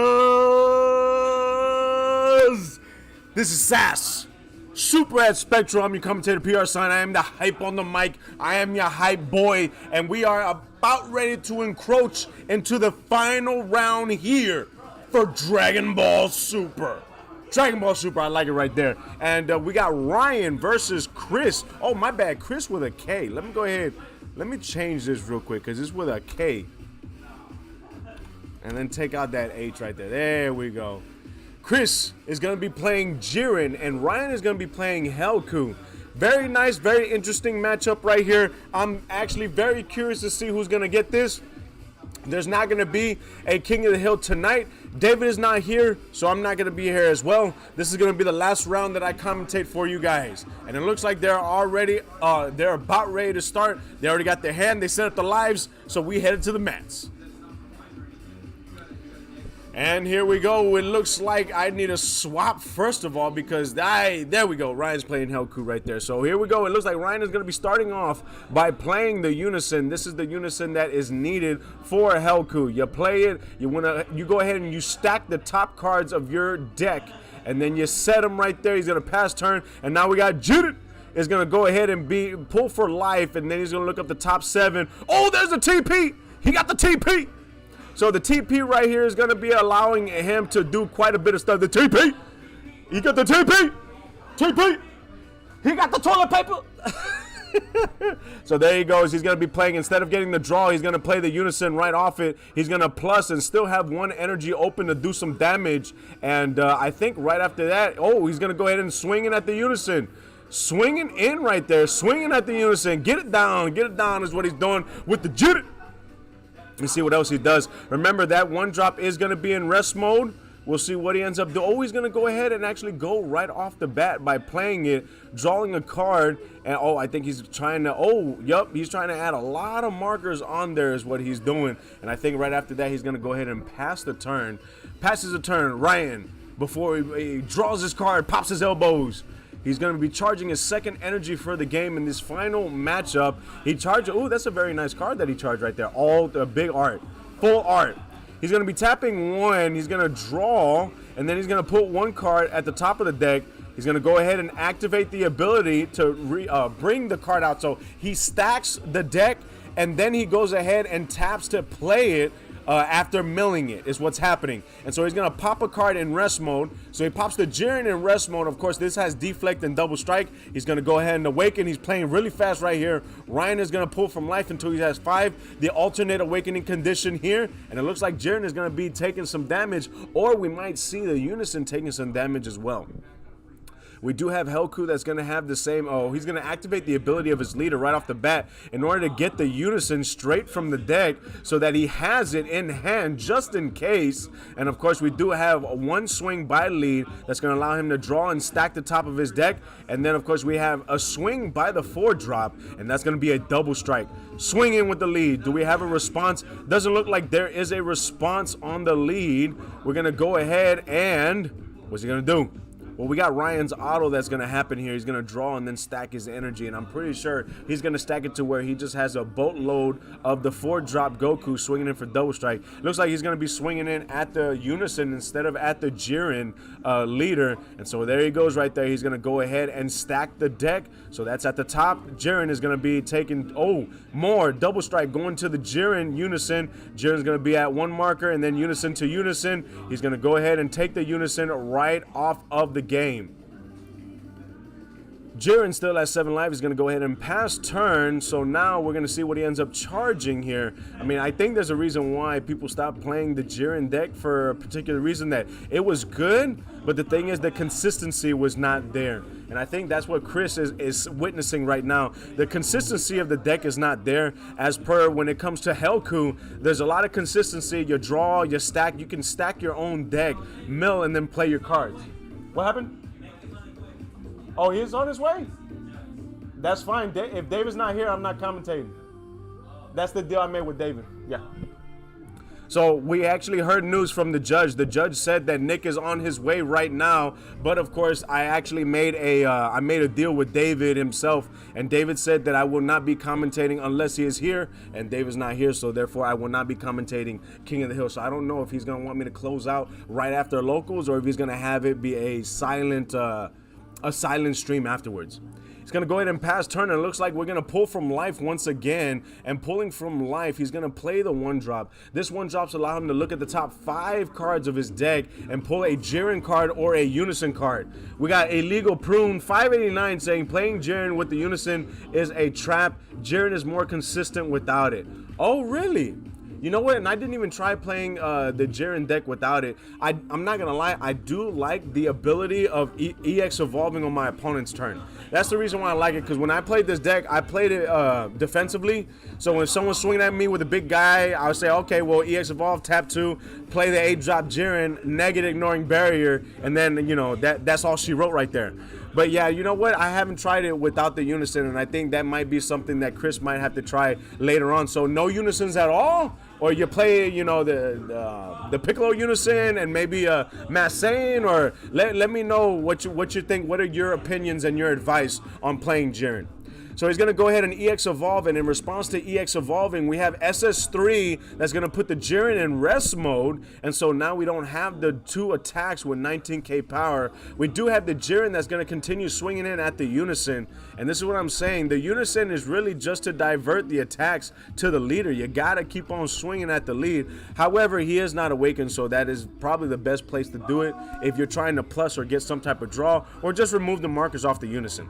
This is SAS Super at Spectral. I'm your commentator, PR Sign. I am the hype on the mic. I am your hype boy, and we are about ready to encroach into the final round here for Dragon Ball Super. Dragon Ball Super, I like it right there. And we got Ryan versus Chris. Oh, my bad, Chris with a K. Let me go ahead. Let me change this real quick because it's with a K. And then take out that H right there. There we go. Chris is going to be playing Jiren, and Ryan is going to be playing Helku. Very nice, very interesting matchup right here. I'm actually very curious to see who's going to get this. There's not going to be a King of the Hill tonight. David is not here, so I'm not going to be here as well. This is going to be the last round that I commentate for you guys. And it looks like they're about ready to start. They already got their hand. They set up the lives, so we headed to the mats. And here we go. It looks like I need a swap first of all because there we go. Ryan's playing Helku right there. So here we go. It looks like Ryan is going to be starting off by playing the Unison. This is the Unison that is needed for Helku. You play it. You go ahead and you stack the top cards of your deck, and then you set him right there. He's going to pass turn, and now we got Judith is going to go ahead and pull for life, and then he's going to look up the top 7. Oh, there's the TP. He got the TP. So the TP right here is going to be allowing him to do quite a bit of stuff. The TP! He got the TP! TP! He got the toilet paper! So there he goes. He's going to be playing, instead of getting the draw, he's going to play the Unison right off it. He's going to plus and still have one energy open to do some damage. And I think right after that, he's going to go ahead and swing in at the Unison. Swinging in right there. Swinging at the Unison. Get it down. Get it down is what he's doing with the Judith. Let's see what else he does. Remember, that one drop is going to be in rest mode. We'll see what he ends up doing. Oh, he's going to go ahead and actually go right off the bat by playing it, drawing a card. And, I think he's trying to, he's trying to add a lot of markers on there is what he's doing. And I think right after that, he's going to go ahead and pass the turn. Passes the turn. Ryan, before he draws his card, pops his elbows. He's going to be charging his second energy for the game in this final matchup. He charged, that's a very nice card that he charged right there. All the big art, full art. He's going to be tapping 1. He's going to draw, and then he's going to put 1 card at the top of the deck. He's going to go ahead and activate the ability to bring the card out. So he stacks the deck, and then he goes ahead and taps to play it. After milling it is what's happening. And so he's going to pop a card in rest mode. So he pops the Jiren in rest mode. Of course, this has deflect and double strike. He's going to go ahead and awaken. He's playing really fast right here. Ryan is going to pull from life until he has 5. The alternate awakening condition here. And it looks like Jiren is going to be taking some damage, or we might see the Unison taking some damage as well. We do have Helku that's going to have the same, he's going to activate the ability of his leader right off the bat in order to get the Unison straight from the deck so that he has it in hand just in case. And of course, we do have 1 swing by lead that's going to allow him to draw and stack the top of his deck. And then of course, we have a swing by the 4 drop, and that's going to be a double strike. Swing in with the lead. Do we have a response? Doesn't look like there is a response on the lead. We're going to go ahead and, what's he going to do? Well, we got Ryan's auto that's going to happen here. He's going to draw and then stack his energy, and I'm pretty sure he's going to stack it to where he just has a boatload of the 4-drop Goku swinging in for double strike. Looks like he's going to be swinging in at the Unison instead of at the Jiren leader, and so there he goes right there. He's going to go ahead and stack the deck, so that's at the top. Jiren is going to be taking, more double strike going to the Jiren Unison. Jiren's going to be at 1 marker, and then Unison to Unison. He's going to go ahead and take the Unison right off of the game. Jiren still has 7 life. He's going to go ahead and pass turn. So now we're going to see what he ends up charging here. I mean, I think there's a reason why people stopped playing the Jiren deck for a particular reason, that it was good, but the thing is the consistency was not there. And I think that's what Chris is witnessing right now. The consistency of the deck is not there. As per when it comes to Helku, there's a lot of consistency. You draw, you stack. You can stack your own deck, mill, and then play your cards. What happened? Oh, he's on his way? That's fine. If David's not here, I'm not commentating. That's the deal I made with David. Yeah. So we actually heard news from the judge. The judge said that Nick is on his way right now, but of course I actually made a deal with David himself, and David said that I will not be commentating unless he is here, and David's not here, so therefore I will not be commentating King of the Hill. So I don't know if he's gonna want me to close out right after locals, or if he's gonna have it be a silent stream afterwards. He's going to go ahead and pass turn, and it looks like we're going to pull from life once again. And pulling from life, he's going to play the one drop. This one drops allow him to look at the top 5 cards of his deck and pull a Jiren card or a Unison card. We got a legal prune 589 saying playing Jiren with the Unison is a trap. Jiren is more consistent without it. Oh, really? You know what? And I didn't even try playing the Jiren deck without it. I'm not going to lie. I do like the ability of EX evolving on my opponent's turn. That's the reason why I like it, because when I played this deck, I played it defensively. So when someone's swinging at me with a big guy, I would say, okay, well, EX evolve, tap 2, play the 8-drop Jiren, negative ignoring barrier, and then, you know, that's all she wrote right there. But yeah, you know what? I haven't tried it without the Unison, and I think that might be something that Chris might have to try later on. So no Unisons at all? Or you play, you know, the Piccolo Unison and maybe a Massane, or let me know what you think. What are your opinions and your advice on playing Jiren? So he's going to go ahead and EX evolve, and in response to EX evolving, we have SS3 that's going to put the Jiren in rest mode, and so now we don't have the 2 attacks with 19k power. We do have the Jiren that's going to continue swinging in at the Unison, and this is what I'm saying. The Unison is really just to divert the attacks to the leader. You got to keep on swinging at the lead. However, he is not awakened, so that is probably the best place to do it if you're trying to plus or get some type of draw, or just remove the markers off the Unison.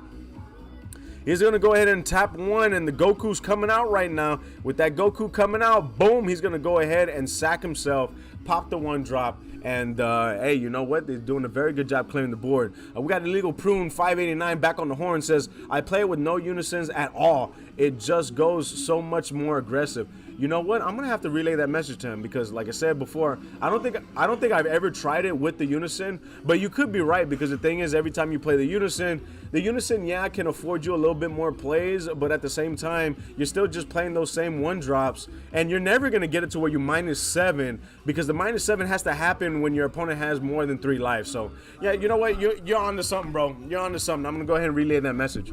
He's going to go ahead and tap 1, and the Goku's coming out right now. With that Goku coming out, boom, he's going to go ahead and sack himself, pop the 1 drop, and hey, you know what? They're doing a very good job clearing the board. We got illegal prune 589 back on the horn, says, I play it with no Unisons at all. It just goes so much more aggressive. You know what? I'm gonna have to relay that message to him, because like I said before, I don't think I've ever tried it with the Unison, but you could be right, because the thing is, every time you play the Unison, yeah, can afford you a little bit more plays, but at the same time, you're still just playing those same 1 drops, and you're never gonna get it to where you -7, because the -7 has to happen when your opponent has more than 3 lives. So yeah, you know what? You're on to something, bro. You're on to something. I'm gonna go ahead and relay that message.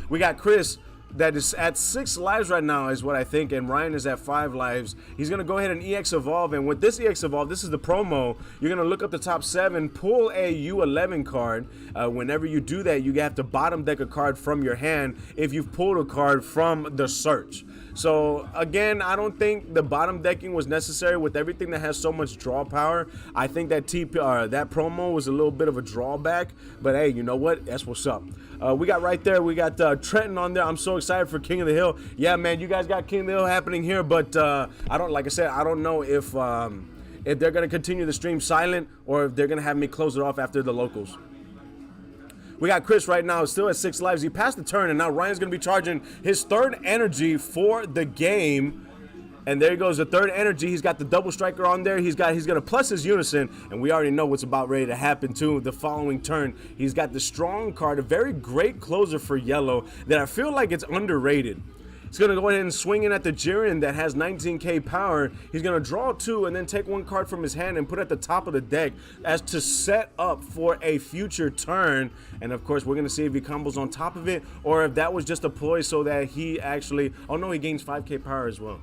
We got Chris that is at 6 lives right now, is what I think, and Ryan is at 5 lives. He's going to go ahead and EX evolve, and with this EX evolve, this is the promo. You're going to look up the top 7, pull a U11 card. Whenever you do that, you have to bottom deck a card from your hand if you've pulled a card from the search. So again, I don't think the bottom decking was necessary with everything that has so much draw power. I think that that promo was a little bit of a drawback, but hey, you know what? That's what's up. We got right there, we got Trenton on there. I'm so excited for King of the Hill. Yeah, man, you guys got King of the Hill happening here, but like I said, I don't know if they're gonna continue the stream silent, or if they're gonna have me close it off after the locals. We got Chris right now, still at 6 lives. He passed the turn, and now Ryan's going to be charging his 3rd energy for the game. And there he goes, the 3rd energy. He's got the double striker on there. He's going to plus his Unison, and we already know what's about ready to happen too. The following turn, he's got the strong card, a very great closer for yellow that I feel like it's underrated. He's going to go ahead and swing in at the Jiren that has 19k power. He's going to draw 2 and then take 1 card from his hand and put it at the top of the deck as to set up for a future turn. And of course, we're going to see if he combos on top of it, or if that was just a ploy so that he actually... Oh no, he gains 5k power as well.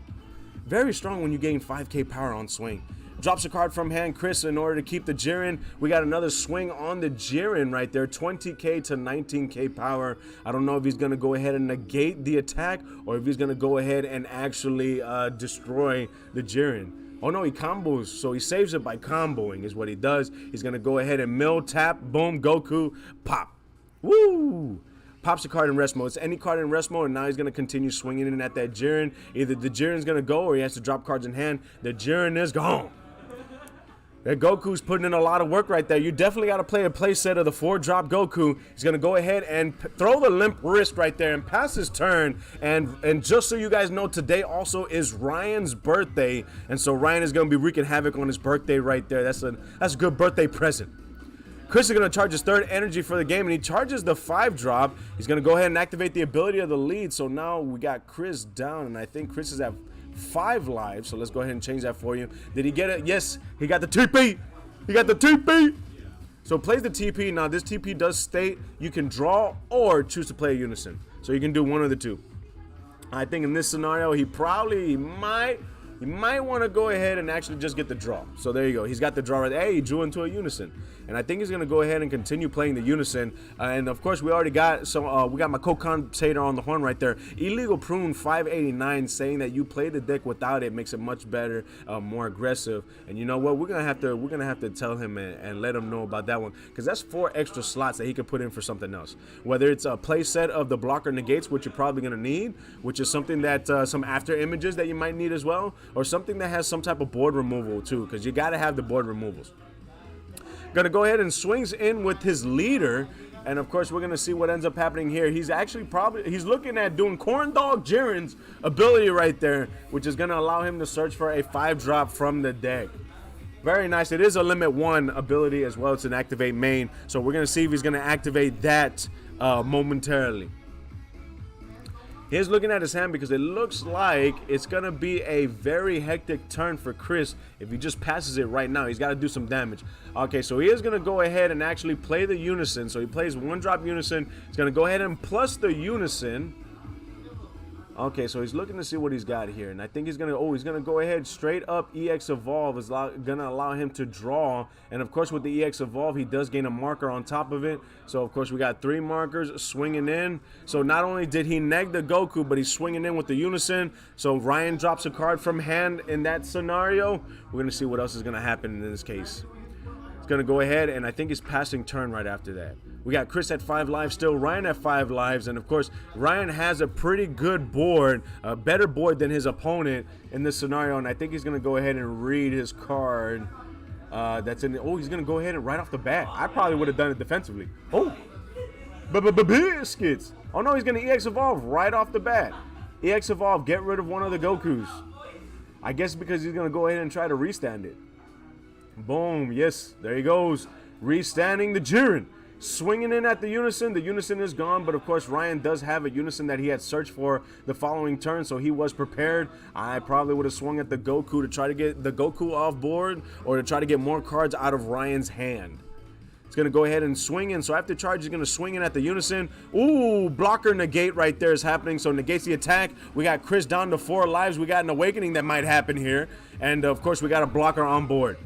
Very strong when you gain 5k power on swing. Drops a card from hand, Chris, in order to keep the Jiren. We got another swing on the Jiren right there, 20k to 19k power. I don't know if he's going to go ahead and negate the attack, or if he's going to go ahead and actually destroy the Jiren. Oh no, he combos, so he saves it by comboing is what he does. He's going to go ahead and mill, tap, boom, Goku, pop. Woo! Pops a card in rest mode. It's any card in rest mode, and now he's going to continue swinging in at that Jiren. Either the Jiren's going to go, or he has to drop cards in hand. The Jiren is gone. That Goku's putting in a lot of work right there. You definitely got to play a play set of the 4-drop Goku. He's going to go ahead and throw the limp wrist right there and pass his turn. And just so you guys know, today also is Ryan's birthday. And so Ryan is going to be wreaking havoc on his birthday right there. That's a good birthday present. Chris is going to charge his 3rd energy for the game, and he charges the 5-drop. He's going to go ahead and activate the ability of the lead. So now we got Chris down, and I think Chris is at 5 lives. So let's go ahead and change that for you. Did he get it? Yes, he got the TP. He got the TP. So plays the TP. Now this TP does state you can draw or choose to play a unison. So you can do one of the two. I think in this scenario, he might want to go ahead and actually just get the draw. So there you go. He's got the draw right there. Hey, he drew into a unison. And I think he's going to go ahead and continue playing the unison. And of course, we already got we got my co-commentator on the horn right there. Illegal Prune 589 saying that you play the deck without it makes it much better, more aggressive. And you know what? We're gonna have to tell him and let him know about that one, because that's 4 extra slots that he could put in for something else. Whether it's a play set of the blocker negates, which you're probably gonna need, which is something that some after images that you might need as well, or something that has some type of board removal too, because you got to have the board removals. Gonna go ahead and swings in with his leader, and of course we're gonna see what ends up happening here. He's actually he's looking at doing Corn Dog Jiren's ability right there, which is gonna allow him to search for a 5-drop from the deck. Very nice. It is a limit 1 ability as well. It's an activate main, so we're gonna see if he's gonna activate that momentarily. He's looking at his hand because it looks like it's going to be a very hectic turn for Chris if he just passes it right now. He's got to do some damage. Okay, so he is going to go ahead and actually play the unison. So he plays 1-drop unison. He's going to go ahead and plus the unison. Okay, so he's looking to see what he's got here. And I think he's going to go ahead straight up. EX Evolve is going to allow him to draw. And of course, with the EX Evolve, he does gain a marker on top of it. So of course, we got 3 markers swinging in. So not only did he neg the Goku, but he's swinging in with the unison. So Ryan drops a card from hand in that scenario. We're going to see what else is going to happen in this case. He's going to go ahead, and I think he's passing turn right after that. We got Chris at 5 lives still, Ryan at 5 lives, and of course, Ryan has a pretty good board, a better board than his opponent in this scenario, and I think he's going to go ahead and read his card that's in the, he's going to go ahead and right off the bat. I probably would have done it defensively. Biscuits. Oh no, he's going to EX Evolve right off the bat. EX Evolve, get rid of one of the Gokus. I guess because he's going to go ahead and try to restand it. Boom, yes, there he goes. Restanding the Jiren. Swinging in at the unison. The unison is gone, but of course Ryan does have a unison that he had searched for the following turn, so he was prepared. I probably would have swung at the Goku to try to get the Goku off board, or to try to get more cards out of Ryan's hand. He's going to go ahead and swing in. So after charge, he's going to swing in at the unison. Ooh, blocker negate right there is happening. So negates the attack. We got Chris down to 4 lives. We got an awakening that might happen here. And of course, we got a blocker on board.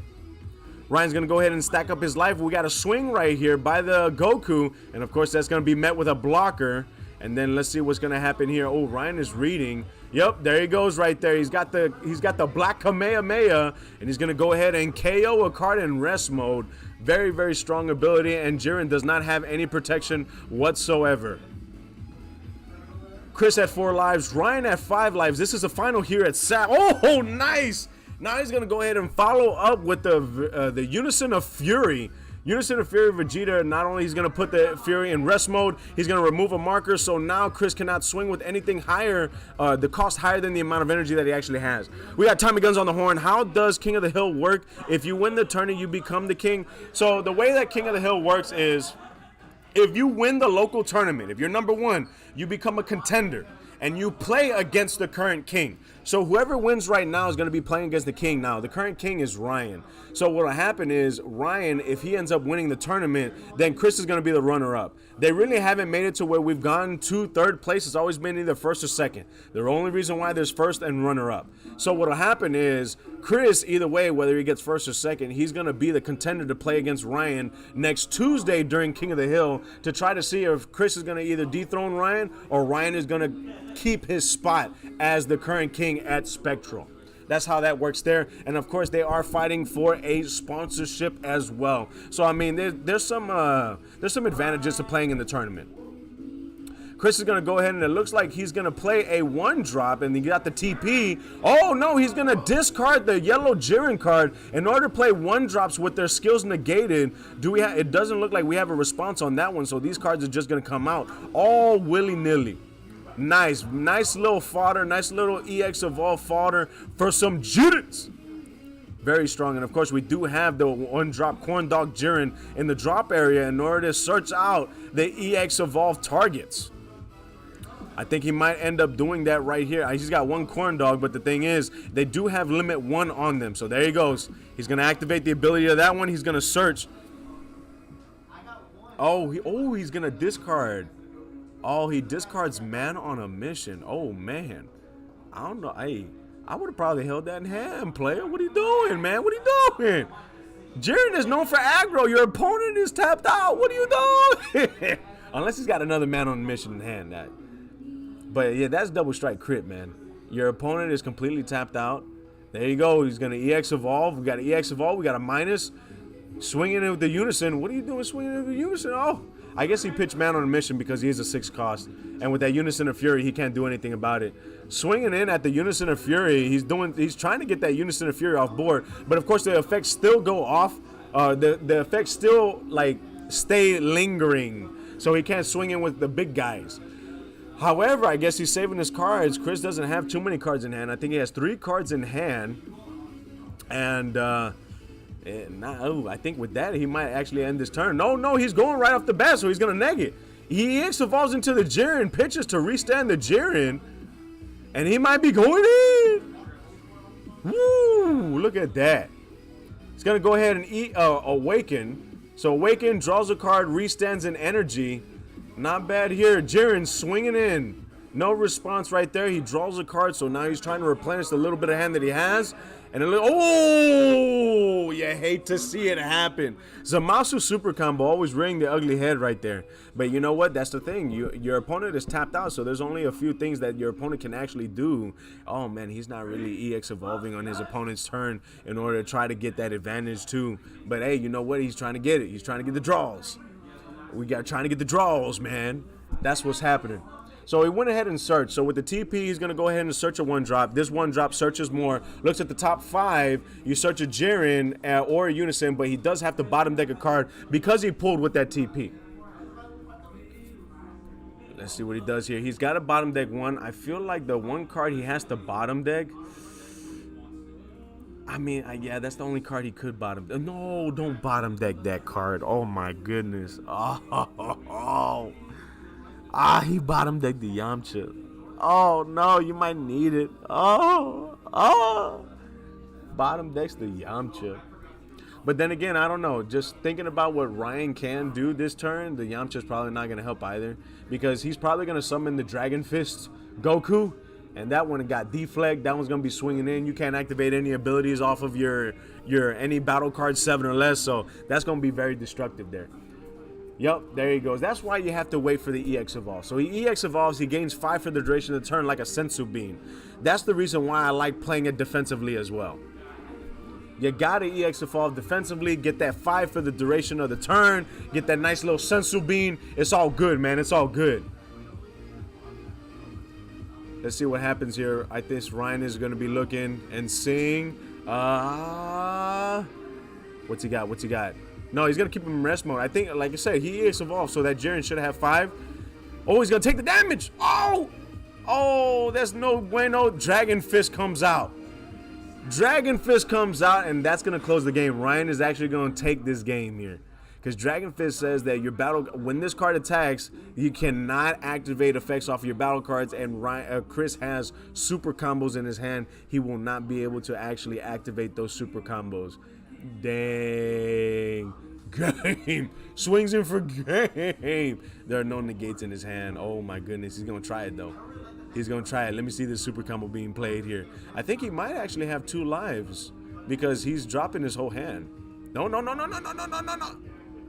Ryan's going to go ahead and stack up his life. We got a swing right here by the Goku. And of course, that's going to be met with a blocker. And then let's see what's going to happen here. Oh, Ryan is reading. Yep, there he goes right there. He's got the black Kamehameha. And he's going to go ahead and KO a card in rest mode. Very, very strong ability. And Jiren does not have any protection whatsoever. Chris at 4 lives. Ryan at 5 lives. This is the final here at SAS. Oh, nice. Now he's going to go ahead and follow up with the Unison of Fury. Unison of Fury Vegeta, not only he's going to put the Fury in rest mode, he's going to remove a marker, so now Chris cannot swing with anything higher, the cost higher than the amount of energy that he actually has. We got Tommy Guns on the horn. How does King of the Hill work? If you win the tourney, you become the king. So the way that King of the Hill works is, if you win the local tournament, if you're number 1, you become a contender, and you play against the current king. So whoever wins right now is going to be playing against the king. Now, the current king is Ryan. So what will happen is, Ryan, if he ends up winning the tournament, then Chris is going to be the runner-up. They really haven't made it to where we've gone to 3rd place. It's always been either 1st or 2nd. The only reason why there's 1st and runner-up. So what will happen is, Chris, either way, whether he gets 1st or 2nd, he's going to be the contender to play against Ryan next Tuesday during King of the Hill, to try to see if Chris is going to either dethrone Ryan, or Ryan is going to keep his spot as the current king at Spectral. That's how that works there. And of course, they are fighting for a sponsorship as well. So I mean, there's some advantages to playing in the tournament. Chris is going to go ahead, and it looks like he's going to play a 1-drop, and he got the TP. Oh no, he's going to discard the yellow Jiren card in order to play 1-drops with their skills negated. It doesn't look like we have a response on that one, so these cards are just going to come out all willy-nilly. Nice little fodder, nice little EX Evolve fodder for some Jirens. Very strong. And of course, we do have the 1-drop Corn Dog Jiren in the drop area in order to search out the EX Evolve targets. I think he might end up doing that right here. He's got one corn dog, but the thing is, they do have limit 1 on them. So there he goes. He's going to activate the ability of that one. He's going to search. Oh, he's going to discard. Oh, he discards man on a mission. Oh, man. I don't know. Hey, I would have probably held that in hand, player. What are you doing, man? What are you doing? Jiren is known for aggro. Your opponent is tapped out. What are you doing? Unless he's got another man on a mission in hand. But yeah, that's double strike crit, man. Your opponent is completely tapped out. There you go. He's going to EX evolve. We got an EX evolve. We got a minus. Swinging it with the unison. What are you doing swinging it with the unison? Oh, I guess he pitched man on a mission because he is a 6 cost. And with that unison of fury, he can't do anything about it. Swinging in at the unison of fury, he's trying to get that unison of fury off board. But of course, the effects still go off. The effects still like stay lingering. So he can't swing in with the big guys. However, I guess he's saving his cards. Chris doesn't have too many cards in hand. I think he has 3 cards in hand. And I think with that, he might actually end this turn. No, he's going right off the bat, so he's going to neg it. He EX evolves into the Jiren, pitches to restand the Jiren, and he might be going in. Woo, look at that. He's going to go ahead and awaken. So awaken, draws a card, restands in energy. Not bad here. Jiren swinging in. No response right there. He draws a card, so now he's trying to replenish the little bit of hand that he has. And oh, you hate to see it happen. Zamasu super combo always rearing the ugly head right there. But you know what? That's the thing. Your opponent is tapped out, so there's only a few things that your opponent can actually do. Oh, man, he's not really EX evolving on his opponent's turn in order to try to get that advantage, too. But, hey, you know what? He's trying to get it. He's trying to get the draws. Trying to get the draws, man. That's what's happening. So he went ahead and searched. So with the TP, he's going to go ahead and search a 1-drop. This 1-drop searches more. Looks at the top 5. You search a Jiren or a Unison, but he does have to bottom deck a card because he pulled with that TP. Let's see what he does here. He's got a bottom deck 1. I feel like the 1 card he has to bottom deck. I mean, yeah, that's the only card he could bottom. No, don't bottom deck that card. Oh, my goodness. Oh. He bottom decked the Yamcha. Oh, no, you might need it. Oh. Bottom decks the Yamcha. But then again, I don't know. Just thinking about what Ryan can do this turn, the Yamcha's probably not going to help either. Because he's probably going to summon the Dragon Fist Goku. And that one got deflect. That one's going to be swinging in. You can't activate any abilities off of your any battle card 7 or less. So that's going to be very destructive there. Yep, there he goes. That's why you have to wait for the EX evolve. So he EX evolves, he gains 5 for the duration of the turn like a Sensu Bean. That's the reason why I like playing it defensively as well. You gotta EX evolve defensively, get that 5 for the duration of the turn, get that nice little Sensu Bean. It's all good, man. It's all good. Let's see what happens here. I think Ryan is gonna be looking and seeing. What's he got? No, he's going to keep him in rest mode. I think, like I said, he EX evolved, so that Jiren should have 5. Oh, he's going to take the damage. Oh, that's no bueno. Dragon Fist comes out. And that's going to close the game. Ryan is actually going to take this game here. Because Dragon Fist says that your battle, when this card attacks, you cannot activate effects off of your battle cards. And Chris has super combos in his hand. He will not be able to actually activate those super combos. Dang. Game. Swings in for game. There are no negates in his hand. Oh my goodness. He's going to try it though. He's going to try it. Let me see this super combo being played here. I think he might actually have 2 lives because he's dropping his whole hand. No.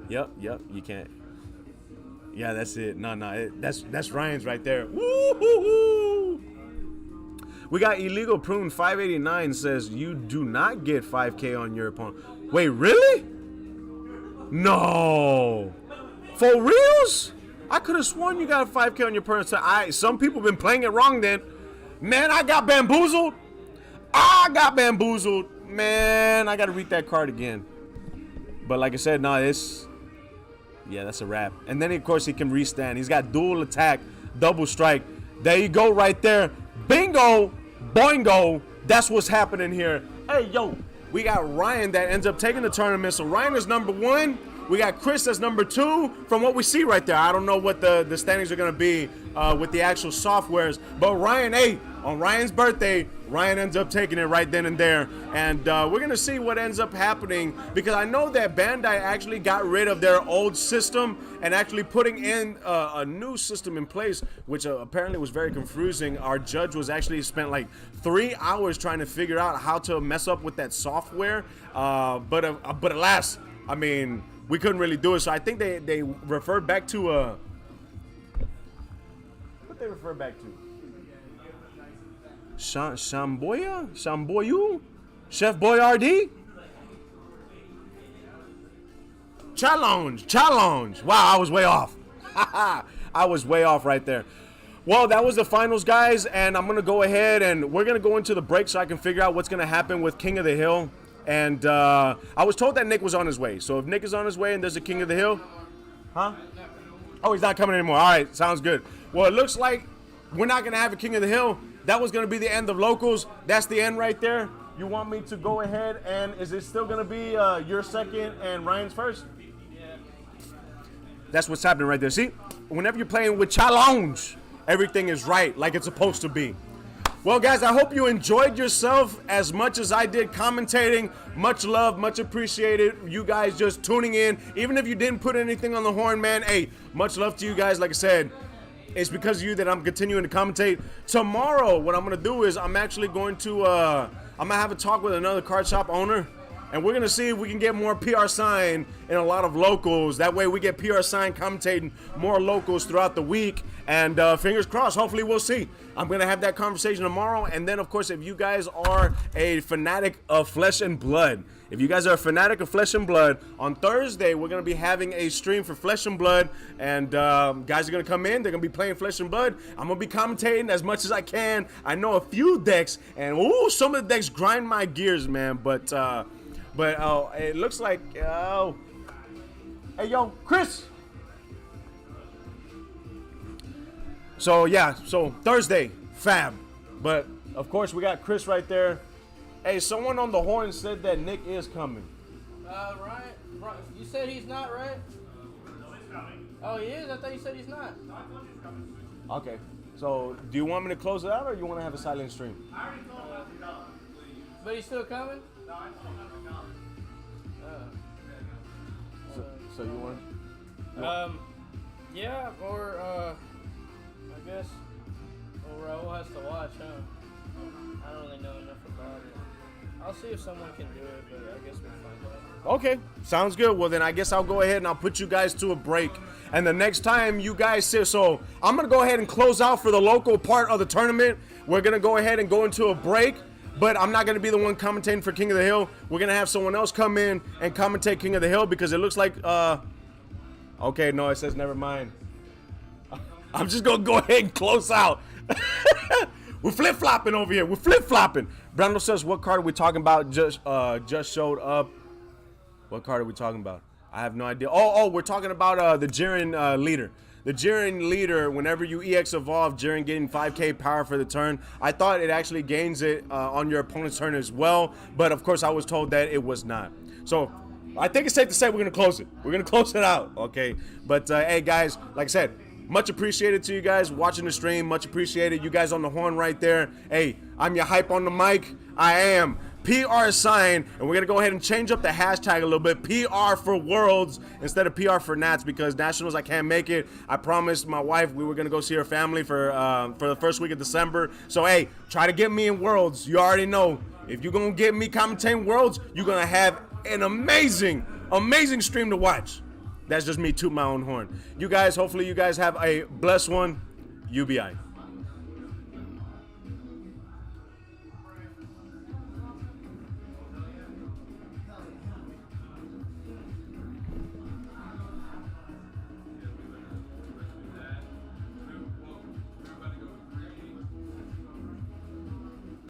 Yep. You can't. Yeah, that's it. No. That's Ryan's right there. Woo-hoo-hoo. We got Illegal Prune 589 says you do not get 5K on your opponent. Wait, really? No. For reals? I could have sworn you got a 5K on your opponent. Some people been playing it wrong then. Man, I got bamboozled. Man, I got to read that card again. But like I said, that's a wrap. And then, of course, he can restand. He's got dual attack, double strike. There you go right there. Bingo. Boingo. That's what's happening here. Hey, yo. We got Ryan that ends up taking the tournament. So Ryan is number 1. We got Chris as number 2 from what we see right there. I don't know what the standings are going to be. with the actual softwares. But Ryan, hey, on Ryan's birthday, Ryan ends up taking it right then and there. And we're going to see what ends up happening, because I know that Bandai actually got rid of their old system and actually putting in a new system in place, which apparently was very confusing. Our judge was actually spent like 3 hours trying to figure out how to mess up with that software. But alas, I mean, we couldn't really do it. So I think they referred back to what they refer back to? Shamboyu? Chef Boyardee? Challenge. Wow, I was way off. I was way off right there. Well, that was the finals, guys, and I'm going to go ahead and we're going to go into the break so I can figure out what's going to happen with King of the Hill. And I was told that Nick was on his way. So if Nick is on his way and there's a King of the Hill, huh? Oh, he's not coming anymore. All right, sounds good. Well, it looks like we're not going to have a King of the Hill. That was going to be the end of locals. That's the end right there. You want me to go ahead and is it still going to be your second and Ryan's first? Yeah. That's what's happening right there. See, whenever you're playing with challenge, everything is right like it's supposed to be. Well, guys, I hope you enjoyed yourself as much as I did commentating. Much love, much appreciated. You guys just tuning in. Even if you didn't put anything on the horn, man, hey, much love to you guys. Like I said, it's because of you that I'm continuing to commentate. Tomorrow, what I'm going to do is I'm actually going to I'm going to have a talk with another card shop owner. And we're going to see if we can get more PR sign in a lot of locals. That way we get PR sign commentating more locals throughout the week. And fingers crossed, hopefully we'll see. I'm going to have that conversation tomorrow. And then, of course, if you guys are a fanatic of Flesh and Blood, on Thursday, we're going to be having a stream for Flesh and Blood. And guys are going to come in. They're going to be playing Flesh and Blood. I'm going to be commentating as much as I can. I know a few decks. And, ooh, some of the decks grind my gears, man. But it looks like, hey, yo, Chris. So, yeah, so Thursday, fab. But, of course, we got Chris right there. Hey, someone on the horn said that Nick is coming. Ryan, you said he's not, right? No, he's coming. Oh, he is? I thought you said he's not. No, I told you he's coming. Okay, so do you want me to close it out or you want to have a silent stream? I already told him to come. But he's still coming? No, I told him to come. So you want? Yeah, or I guess Raul has to watch, huh? I don't really know enough about it. I'll see if someone can do it, but I guess we'll find out. Okay, sounds good. Well, then I guess I'll go ahead and I'll put you guys to a break. And the next time you guys sit, so I'm going to go ahead and close out for the local part of the tournament. We're going to go ahead and go into a break. But I'm not going to be the one commentating for King of the Hill. We're going to have someone else come in and commentate King of the Hill because it looks like, okay, no, it says never mind. I'm just going to go ahead and close out. We're flip-flopping over here. We're flip-flopping. Brando says, what card are we talking about? Just showed up. What card are we talking about? I have no idea. Oh, we're talking about the Jiren leader. The Jiren leader, whenever you EX evolve, Jiren getting 5k power for the turn. I thought it actually gains it on your opponent's turn as well. But, of course, I was told that it was not. So, I think it's safe to say we're going to close it. We're going to close it out, okay? But, hey, guys, like I said, much appreciated to you guys watching the stream. Much appreciated. You guys on the horn right there. Hey, I'm your hype on the mic. I am PR sign, and we're going to go ahead and change up the hashtag a little bit. PR for Worlds instead of PR for Nats because Nationals I can't make it. I promised my wife we were going to go see her family for the first week of December. So, hey, try to get me in Worlds. You already know. If you're going to get me commentating Worlds, you're going to have an amazing stream to watch. That's just me tooting my own horn. You guys, hopefully you guys have a blessed one. UBI.